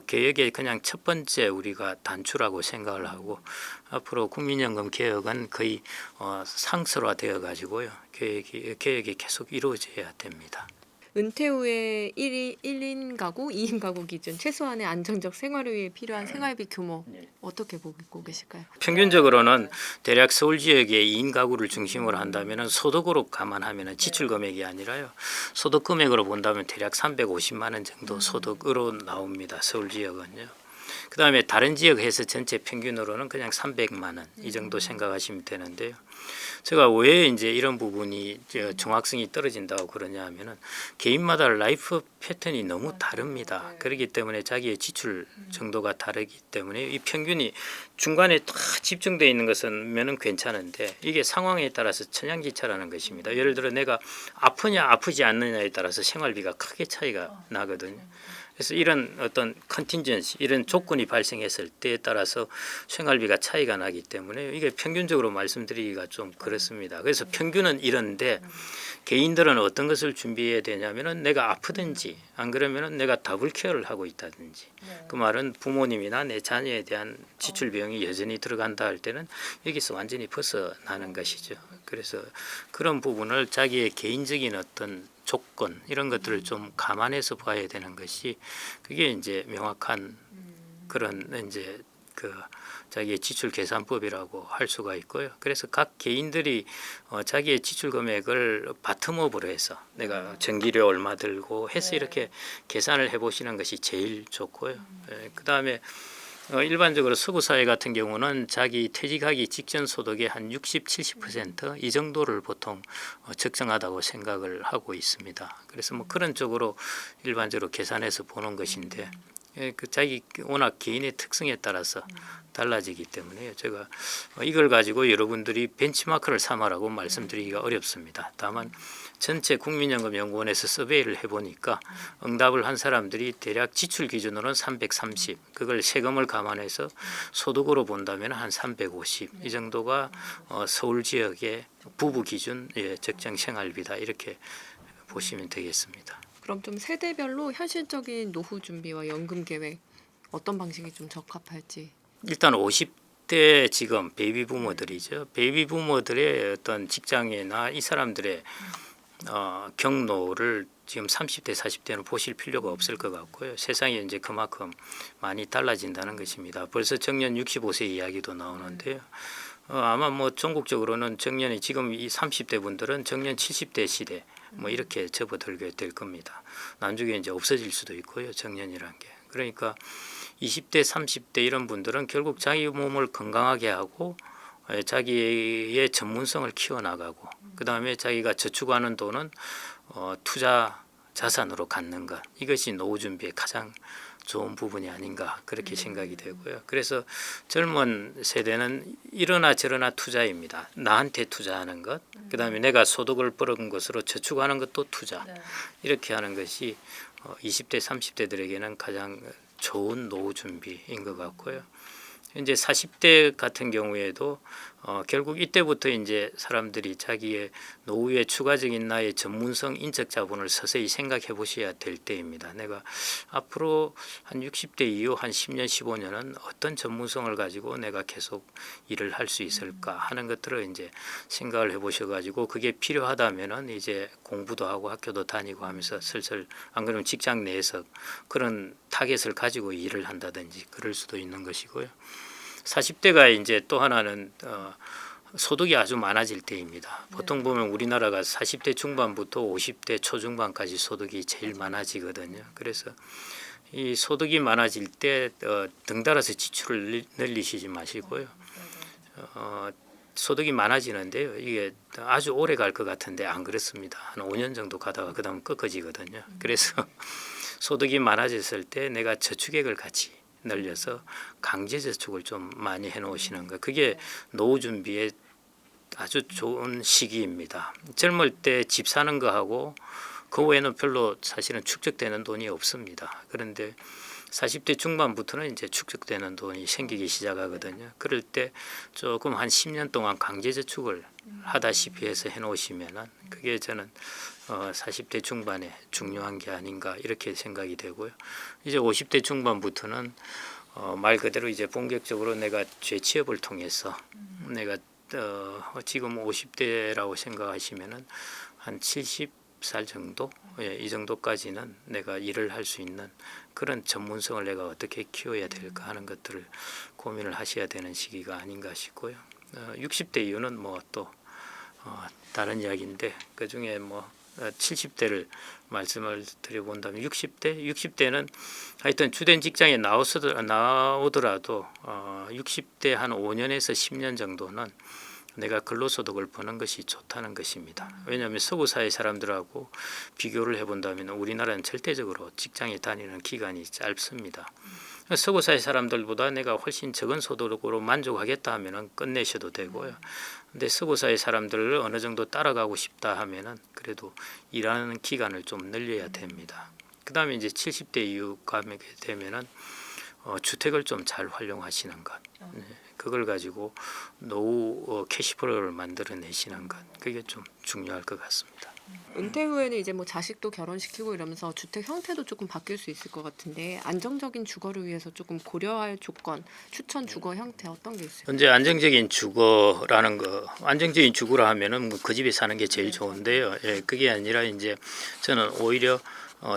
개혁의 그냥 첫 번째 우리가 단추라고 생각을 하고 앞으로 국민연금 개혁은 거의 상설화되어 가지고요. 개혁이 계속 이루어져야 됩니다. 은퇴 후에 1인 가구, 2인 가구 기준 최소한의 안정적 생활을 위해 필요한 생활비 규모 어떻게 보고 계실까요? 평균적으로는 대략 서울 지역의 2인 가구를 중심으로 한다면 소득으로 감안하면 지출 금액이 아니라요. 소득 금액으로 본다면 대략 350만 원 정도 소득으로 나옵니다. 서울 지역은요. 그다음에 다른 지역에서 전체 평균으로는 그냥 300만 원 이 정도 생각하시면 되는데요. 제가 왜 이제 이런 부분이 정확성이 떨어진다고 그러냐 하면은 개인마다 라이프 패턴이 너무 다릅니다. 그렇기 때문에 자기의 지출 정도가 다르기 때문에 이 평균이 중간에 다 집중되어 있는 것은 괜찮은데 이게 상황에 따라서 천양지차라는 것입니다. 예를 들어 내가 아프냐 아프지 않느냐에 따라서 생활비가 크게 차이가 나거든요. 그래서 이런 어떤 컨틴전시 이런 조건이 발생했을 때에 따라서 생활비가 차이가 나기 때문에 이게 평균적으로 말씀드리기가 좀 그렇습니다. 그래서 평균은 이런데 개인들은 어떤 것을 준비해야 되냐면은 내가 아프든지 안 그러면은 내가 더블 케어를 하고 있다든지 그 말은 부모님이나 내 자녀에 대한 지출 비용이 여전히 들어간다 할 때는 여기서 완전히 벗어나는 것이죠. 그래서 그런 부분을 자기의 개인적인 어떤 조건 이런 것들을 좀 감안해서 봐야 되는 것이 그게 이제 명확한 그런 이제 그 자기의 지출 계산법이라고 할 수가 있고요. 그래서 각 개인들이 자기의 지출 금액을 바텀업으로 해서 내가 전기료 얼마 들고 해서 이렇게 계산을 해보시는 것이 제일 좋고요. 그다음에 일반적으로 서구 사회 같은 경우는 자기 퇴직하기 직전 소득의 한 60, 70% 이 정도를 보통 적정하다고 생각을 하고 있습니다. 그래서 뭐 그런 쪽으로 일반적으로 계산해서 보는 것인데 그 자기 워낙 개인의 특성에 따라서 달라지기 때문에 제가 이걸 가지고 여러분들이 벤치마크를 삼아라고 말씀드리기가 어렵습니다. 다만 전체 국민연금연구원에서 서베이를 해보니까 응답을 한 사람들이 대략 지출 기준으로는 330, 그걸 세금을 감안해서 소득으로 본다면 한 350 이 정도가 서울 지역의 부부 기준 적정 생활비다 이렇게 보시면 되겠습니다. 그럼 좀 세대별로 현실적인 노후 준비와 연금 계획 어떤 방식이 좀 적합할지. 일단 50대 지금 베이비 부모들이죠. 베이비 부모들의 어떤 직장이나 이 사람들의 경로를 지금 30대, 40대는 보실 필요가 없을 것 같고요. 세상이 이제 그만큼 많이 달라진다는 것입니다. 벌써 정년 65세 이야기도 나오는데요. 아마 뭐 전국적으로는 정년이 지금 이 30대 분들은 정년 70대 시대 뭐 이렇게 접어들게 될 겁니다. 나중에 이제 없어질 수도 있고요. 정년이란 게. 그러니까 20대, 30대 이런 분들은 결국 자기 몸을 건강하게 하고 자기의 전문성을 키워나가고 그다음에 자기가 저축하는 돈은 투자 자산으로 갖는 것 이것이 노후 준비의 가장 좋은 부분이 아닌가 그렇게 생각이 되고요. 그래서 젊은 세대는 이러나 저러나 투자입니다. 나한테 투자하는 것, 그다음에 내가 소득을 벌은 것으로 저축하는 것도 투자 이렇게 하는 것이 20대, 30대들에게는 가장 좋은 노후 준비인 것 같고요. 현재 40대 같은 경우에도 결국 이때부터 이제 사람들이 자기의 노후의 추가적인 나의 전문성 인적 자본을 서서히 생각해 보셔야 될 때입니다. 내가 앞으로 한 60대 이후 한 10년, 15년은 어떤 전문성을 가지고 내가 계속 일을 할 수 있을까 하는 것들을 이제 생각을 해 보셔 가지고 그게 필요하다면은 이제 공부도 하고 학교도 다니고 하면서 슬슬 안 그러면 직장 내에서 그런 타겟을 가지고 일을 한다든지 그럴 수도 있는 것이고요. 40대가 이제 또 하나는 소득이 아주 많아질 때입니다. 보통 보면 우리나라가 40대 중반부터 50대 초중반까지 소득이 제일 많아지거든요. 그래서 이 소득이 많아질 때 등달아서 지출을 늘리시지 마시고요. 소득이 많아지는데요. 이게 아주 오래 갈 것 같은데 안 그렇습니다. 한 5년 정도 가다가 그다음 꺾어지거든요. 그래서 소득이 많아졌을 때 내가 저축액을 같이 늘려서 강제 저축을 좀 많이 해놓으시는 거. 그게 노후 준비에 아주 좋은 시기입니다. 젊을 때 집 사는 거하고 그 외에는 별로 사실은 축적되는 돈이 없습니다. 그런데 40대 중반부터는 이제 축적되는 돈이 생기기 시작하거든요. 그럴 때 조금 한 10년 동안 강제 저축을 하다시피 해서 해놓으시면은 그게 저는 40대 중반에 중요한 게 아닌가 이렇게 생각이 되고요. 이제 50대 중반부터는 말 그대로 이제 본격적으로 내가 재취업을 통해서 내가 지금 50대라고 생각하시면은 한 70살 정도 이 정도까지는 내가 일을 할 수 있는 그런 전문성을 내가 어떻게 키워야 될까 하는 것들을 고민을 하셔야 되는 시기가 아닌가 싶고요. 60대 이후는 뭐 또 다른 이야기인데 그 중에 뭐 70대를 말씀을 드려본다면 60대는 하여튼 주된 직장에 나오더라도 60대 한 5년에서 10년 정도는 내가 근로소득을 버는 것이 좋다는 것입니다. 왜냐하면 서구 사회 사람들하고 비교를 해본다면 우리나라는 절대적으로 직장에 다니는 기간이 짧습니다. 서구 사회 사람들보다 내가 훨씬 적은 소득으로 만족하겠다 하면은 끝내셔도 되고요. 근데 서구 사회 사람들을 어느 정도 따라가고 싶다 하면은 그래도 일하는 기간을 좀 늘려야 됩니다. 그다음에 이제 70대 이후 가게 되면은 주택을 좀 잘 활용하시는 것. 네. 그걸 가지고 노후 캐시플로우를 만들어내시는 것. 그게 좀 중요할 것 같습니다. 은퇴 후에는 이제 뭐 자식도 결혼시키고 이러면서 주택 형태도 조금 바뀔 수 있을 것 같은데 안정적인 주거를 위해서 조금 고려할 조건, 추천 주거 형태 어떤 게 있어요? 현재 안정적인 주거라는 거, 안정적인 주거라 하면은 뭐 그 집에 사는 게 제일 좋은데요. 예, 그게 아니라 이제 저는 오히려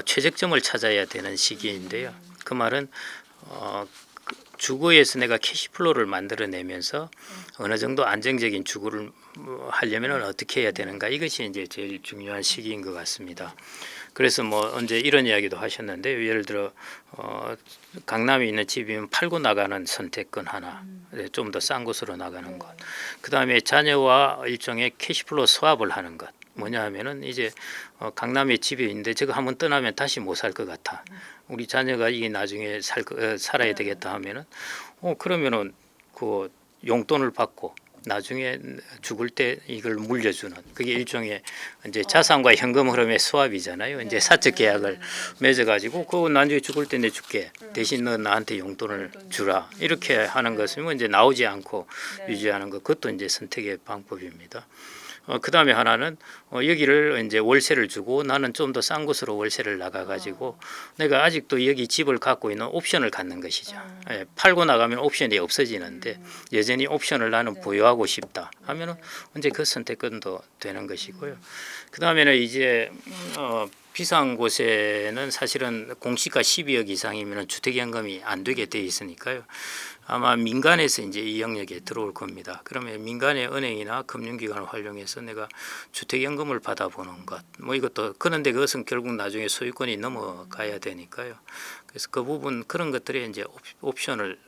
최적점을 찾아야 되는 시기인데요. 그 말은 주거에서 내가 캐시플로우를 만들어내면서 어느 정도 안정적인 주거를 하려면 어떻게 해야 되는가 이것이 이제 제일 중요한 시기인 것 같습니다. 그래서 뭐 언제 이런 이야기도 하셨는데 예를 들어 강남에 있는 집이면 팔고 나가는 선택권 하나, 좀 더 싼 곳으로 나가는 것. 그 다음에 자녀와 일종의 캐시플로우 스왑을 하는 것. 뭐냐 하면은 이제 강남에 집이 있는데 저거 한번 떠나면 다시 못 살 것 같아. 우리 자녀가 이게 나중에 살아야 되겠다 하면은 그러면은 그 용돈을 받고 나중에 죽을 때 이걸 물려주는 그게 일종의 이제 자산과 현금 흐름의 수합이잖아요. 이제 사적 계약을 맺어가지고 그거 나중에 죽을 때 내 줄게 대신 너 나한테 용돈을 주라 이렇게 하는 것이면 이제 나오지 않고 유지하는 것 그것도 이제 선택의 방법입니다. 그 다음에 하나는 여기를 이제 월세를 주고 나는 좀 더 싼 곳으로 월세를 나가가지고 내가 아직도 여기 집을 갖고 있는 옵션을 갖는 것이죠. 예, 팔고 나가면 옵션이 없어지는데 여전히 옵션을 나는 보유하고 싶다 하면은 언제 그 선택권도 되는 것이고요. 그 다음에는 이제 비싼 곳에는 사실은 공시가 12억 이상이면 주택연금이 안 되게 돼 있으니까요. 아마 민간에서 이제 이 영역에 들어올 겁니다. 그러면 민간의 은행이나 금융기관을 활용해서 내가 주택연금을 받아보는 것, 뭐 이것도 그런데 그것은 결국 나중에 소유권이 넘어가야 되니까요. 그래서 그 부분 그런 것들이 이제 옵션을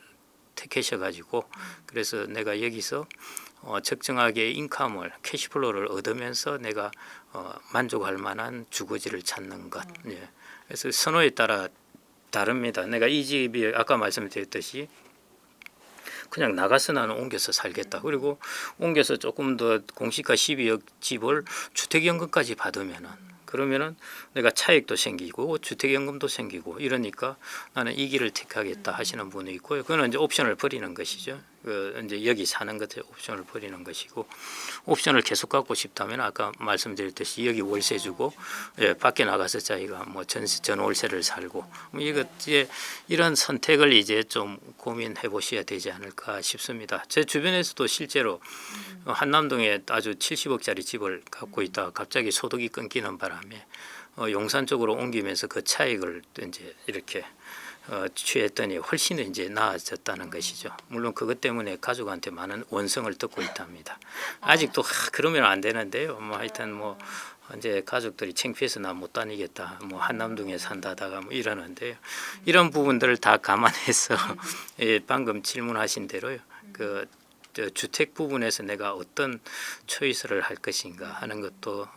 택하셔가지고 그래서 내가 여기서 적정하게 인컴을 캐시플로우를 얻으면서 내가 만족할 만한 주거지를 찾는 것. 예. 그래서 선호에 따라 다릅니다. 내가 이 집이 아까 말씀드렸듯이 그냥 나가서 나는 옮겨서 살겠다. 그리고 옮겨서 조금 더 공시가 12억 집을 주택연금까지 받으면은 그러면은 내가 차익도 생기고 주택연금도 생기고 이러니까 나는 이 길을 택하겠다 하시는 분이 있고요. 그거는 이제 옵션을 버리는 것이죠. 그 이제 여기 사는 것에 옵션을 버리는 것이고 옵션을 계속 갖고 싶다면 아까 말씀드렸듯이 여기 월세 주고 예, 밖에 나가서 자기가 뭐 전월세를 살고 뭐 이거 이제 이런 선택을 이제 좀 고민해 보셔야 되지 않을까 싶습니다. 제 주변에서도 실제로 한남동에 아주 70억짜리 집을 갖고 있다가 갑자기 소득이 끊기는 바람에 용산 쪽으로 옮기면서 그 차익을 이제 이렇게 취했더니 훨씬 이제 나아졌다는 것이죠. 물론 그것 때문에 가족한테 많은 원성을 듣고 있답니다. 아직도 그러면 안 되는데요. 뭐 하여튼 뭐 이제 가족들이 창피해서 나 못 다니겠다, 뭐 한남동에 산다다가 뭐 이러는데요. 이런 부분들을 다 감안해서 예, 방금 질문하신 대로요. 저 주택 부분에서 내가 어떤 초이스를 할 것인가 하는 것도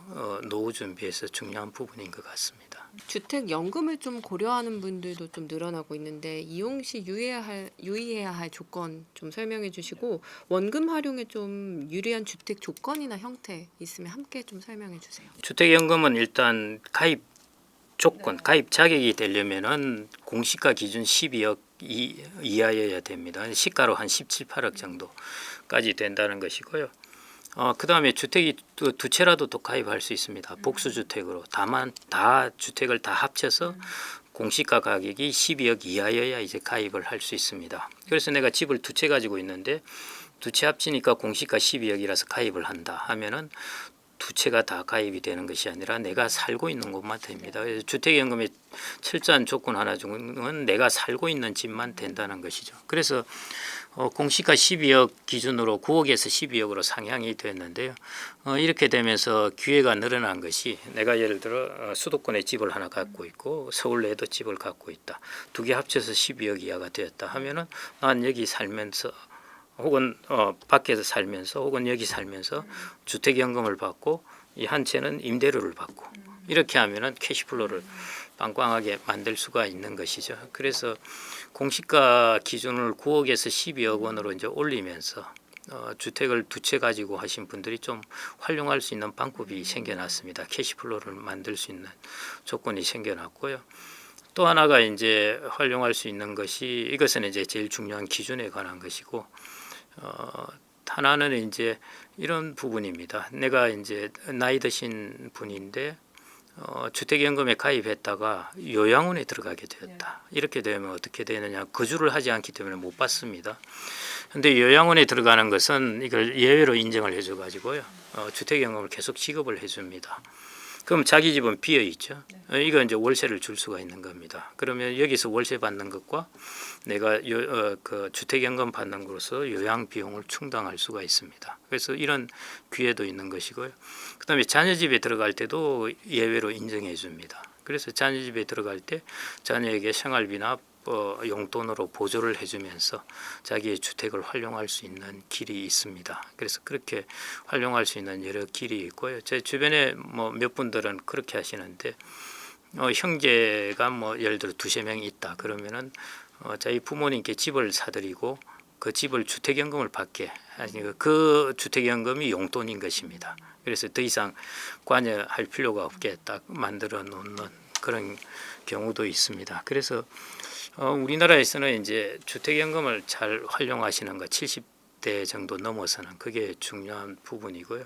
노후 준비에서 중요한 부분인 것 같습니다. 주택 연금을 좀 고려하는 분들도 좀 늘어나고 있는데 이용 시 유의해야 할 조건 좀 설명해 주시고 원금 활용에 좀 유리한 주택 조건이나 형태 있으면 함께 좀 설명해 주세요. 주택연금은 일단 가입 조건, 가입 자격이 되려면은 공시가 기준 12억 이하여야 됩니다. 시가로 한 17, 8억 정도까지 된다는 것이고요. 그 다음에 주택이 두 채라도 또 가입할 수 있습니다. 복수주택으로 다만 다 주택을 다 합쳐서 공시가 가격이 12억 이하여야 이제 가입을 할 수 있습니다. 그래서 내가 집을 두 채 가지고 있는데 두 채 합치니까 공시가 12억이라서 가입을 한다 하면은 두 채가 다 가입이 되는 것이 아니라 내가 살고 있는 곳만 됩니다. 그래서 주택연금의 철저한 조건 하나 중은 내가 살고 있는 집만 된다는 것이죠. 그래서 공시가 12억 기준으로 9억에서 12억으로 상향이 됐는데요. 이렇게 되면서 기회가 늘어난 것이 내가 예를 들어 수도권에 집을 하나 갖고 있고 서울에도 집을 갖고 있다. 두 개 합쳐서 12억 이하가 되었다 하면은 난 여기 살면서 혹은 밖에서 살면서 혹은 여기 살면서 주택연금을 받고 이 한 채는 임대료를 받고 이렇게 하면은 캐시플로우를 빵빵하게 만들 수가 있는 것이죠. 그래서 공시가 기준을 9억에서 12억 원으로 이제 올리면서 주택을 두 채 가지고 하신 분들이 좀 활용할 수 있는 방법이 생겨났습니다. 캐시플로우를 만들 수 있는 조건이 생겨났고요. 또 하나가 이제 활용할 수 있는 것이 이것은 이제 제일 중요한 기준에 관한 것이고 하나는 이제 이런 부분입니다. 내가 이제 나이 드신 분인데 주택연금에 가입했다가 요양원에 들어가게 되었다. 이렇게 되면 어떻게 되느냐? 거주를 하지 않기 때문에 못 받습니다. 그런데 요양원에 들어가는 것은 이걸 예외로 인정을 해줘 가지고요. 주택연금을 계속 지급을 해줍니다. 그럼 자기 집은 비어 있죠. 이거 이제 월세를 줄 수가 있는 겁니다. 그러면 여기서 월세 받는 것과 내가 그 주택연금 받는 것으로서 요양 비용을 충당할 수가 있습니다. 그래서 이런 기회도 있는 것이고요. 그다음에 자녀 집에 들어갈 때도 예외로 인정해 줍니다. 그래서 자녀 집에 들어갈 때 자녀에게 생활비나 용돈으로 보조를 해주면서 자기의 주택을 활용할 수 있는 길이 있습니다. 그래서 그렇게 활용할 수 있는 여러 길이 있고요. 제 주변에 뭐 몇 분들은 그렇게 하시는데 형제가 뭐 예를 들어 두세 명 있다 그러면은 자기 부모님께 집을 사드리고 그 집을 주택연금을 받게 하시니까 그 주택연금이 용돈인 것입니다. 그래서 더 이상 관여할 필요가 없게 딱 만들어 놓는 그런 경우도 있습니다. 그래서 우리나라에서는 이제 주택연금을 잘 활용하시는 거 70대 정도 넘어서는 그게 중요한 부분이고요.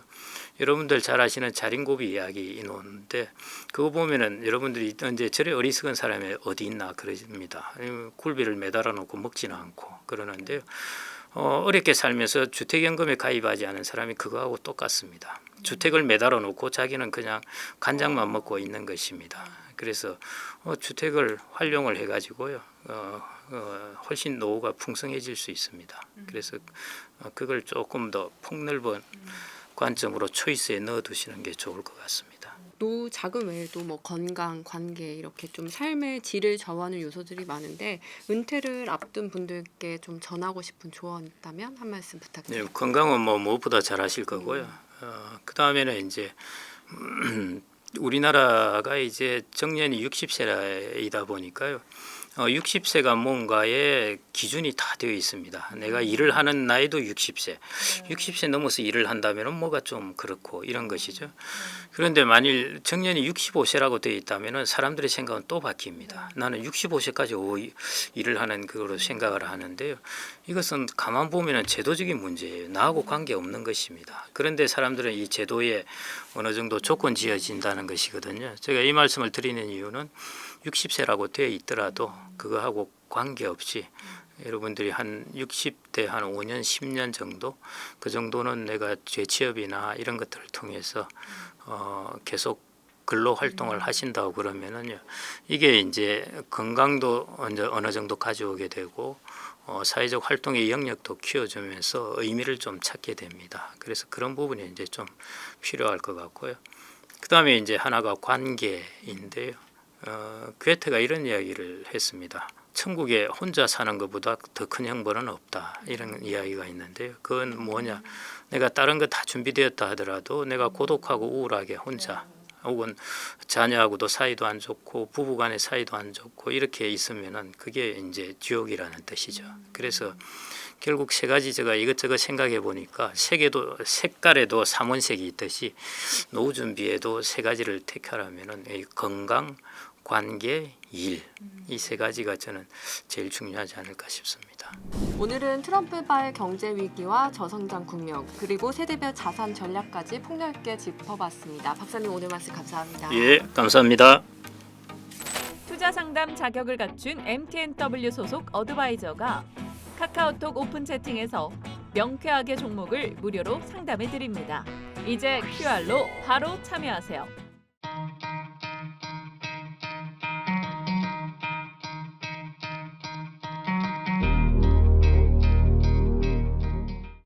여러분들 잘 아시는 자린고비 이야기 있는데 그거 보면은 여러분들이 이제 저래 어리석은 사람이 어디 있나 그러십니다. 굴비를 매달아 놓고 먹지는 않고 그러는데요. 어렵게 살면서 주택연금에 가입하지 않은 사람이 그거하고 똑같습니다. 주택을 매달아 놓고 자기는 그냥 간장만 먹고 있는 것입니다. 그래서 주택을 활용을 해가지고요 훨씬 노후가 풍성해질 수 있습니다. 그래서 그걸 조금 더 폭넓은 관점으로 초이스에 넣어두시는 게 좋을 것 같습니다. 노후 자금 외에도 뭐 건강, 관계 이렇게 좀 삶의 질을 저하는 요소들이 많은데 은퇴를 앞둔 분들께 좀 전하고 싶은 조언 있다면 한 말씀 네, 부탁드립니다. 건강은 뭐 무엇보다 잘 하실 거고요. 그 다음에는 이제 우리나라가 이제 정년이 60세이다 보니까요. 60세가 뭔가의 기준이 다 되어 있습니다. 내가 일을 하는 나이도 60세. 60세 넘어서 일을 한다면 뭐가 좀 그렇고 이런 것이죠. 그런데 만일 정년이 65세라고 되어 있다면 사람들의 생각은 또 바뀝니다. 나는 65세까지 일을 하는 그거로 생각을 하는데요. 이것은 가만 보면 제도적인 문제예요. 나하고 관계없는 것입니다. 그런데 사람들은 이 제도에 어느 정도 조건 지어진다는 것이거든요. 제가 이 말씀을 드리는 이유는 60세라고 되어 있더라도 그거하고 관계없이 여러분들이 한 60대 한 5년 10년 정도 그 정도는 내가 재취업이나 이런 것들을 통해서 계속 근로 활동을 하신다고 그러면은요 이게 이제 건강도 어느 정도 가져오게 되고 사회적 활동의 영역도 키워주면서 의미를 좀 찾게 됩니다. 그래서 그런 부분이 이제 좀 필요할 것 같고요. 그다음에 이제 하나가 관계인데요. 괴테가 이런 이야기를 했습니다. 천국에 혼자 사는 것보다 더 큰 형벌은 없다. 이런 이야기가 있는데요. 그건 뭐냐? 내가 다른 거 다 준비되었다 하더라도 내가 고독하고 우울하게 혼자 혹은 자녀하고도 사이도 안 좋고 부부간의 사이도 안 좋고 이렇게 있으면은 그게 이제 지옥이라는 뜻이죠. 그래서 결국 세 가지 제가 이것저것 생각해 보니까 색깔에도 삼원색이 있듯이 노후 준비에도 세 가지를 택하라면은 이 건강, 관계, 일 이 세 가지가 저는 제일 중요하지 않을까 싶습니다. 오늘은 트럼프발 경제 위기와 저성장 국면 그리고 세대별 자산 전략까지 폭넓게 짚어봤습니다. 박사님 오늘 말씀 감사합니다. 예, 감사합니다. 투자 상담 자격을 갖춘 MTNW 소속 어드바이저가 카카오톡 오픈 채팅에서 명쾌하게 종목을 무료로 상담해 드립니다. 이제 QR로 바로 참여하세요.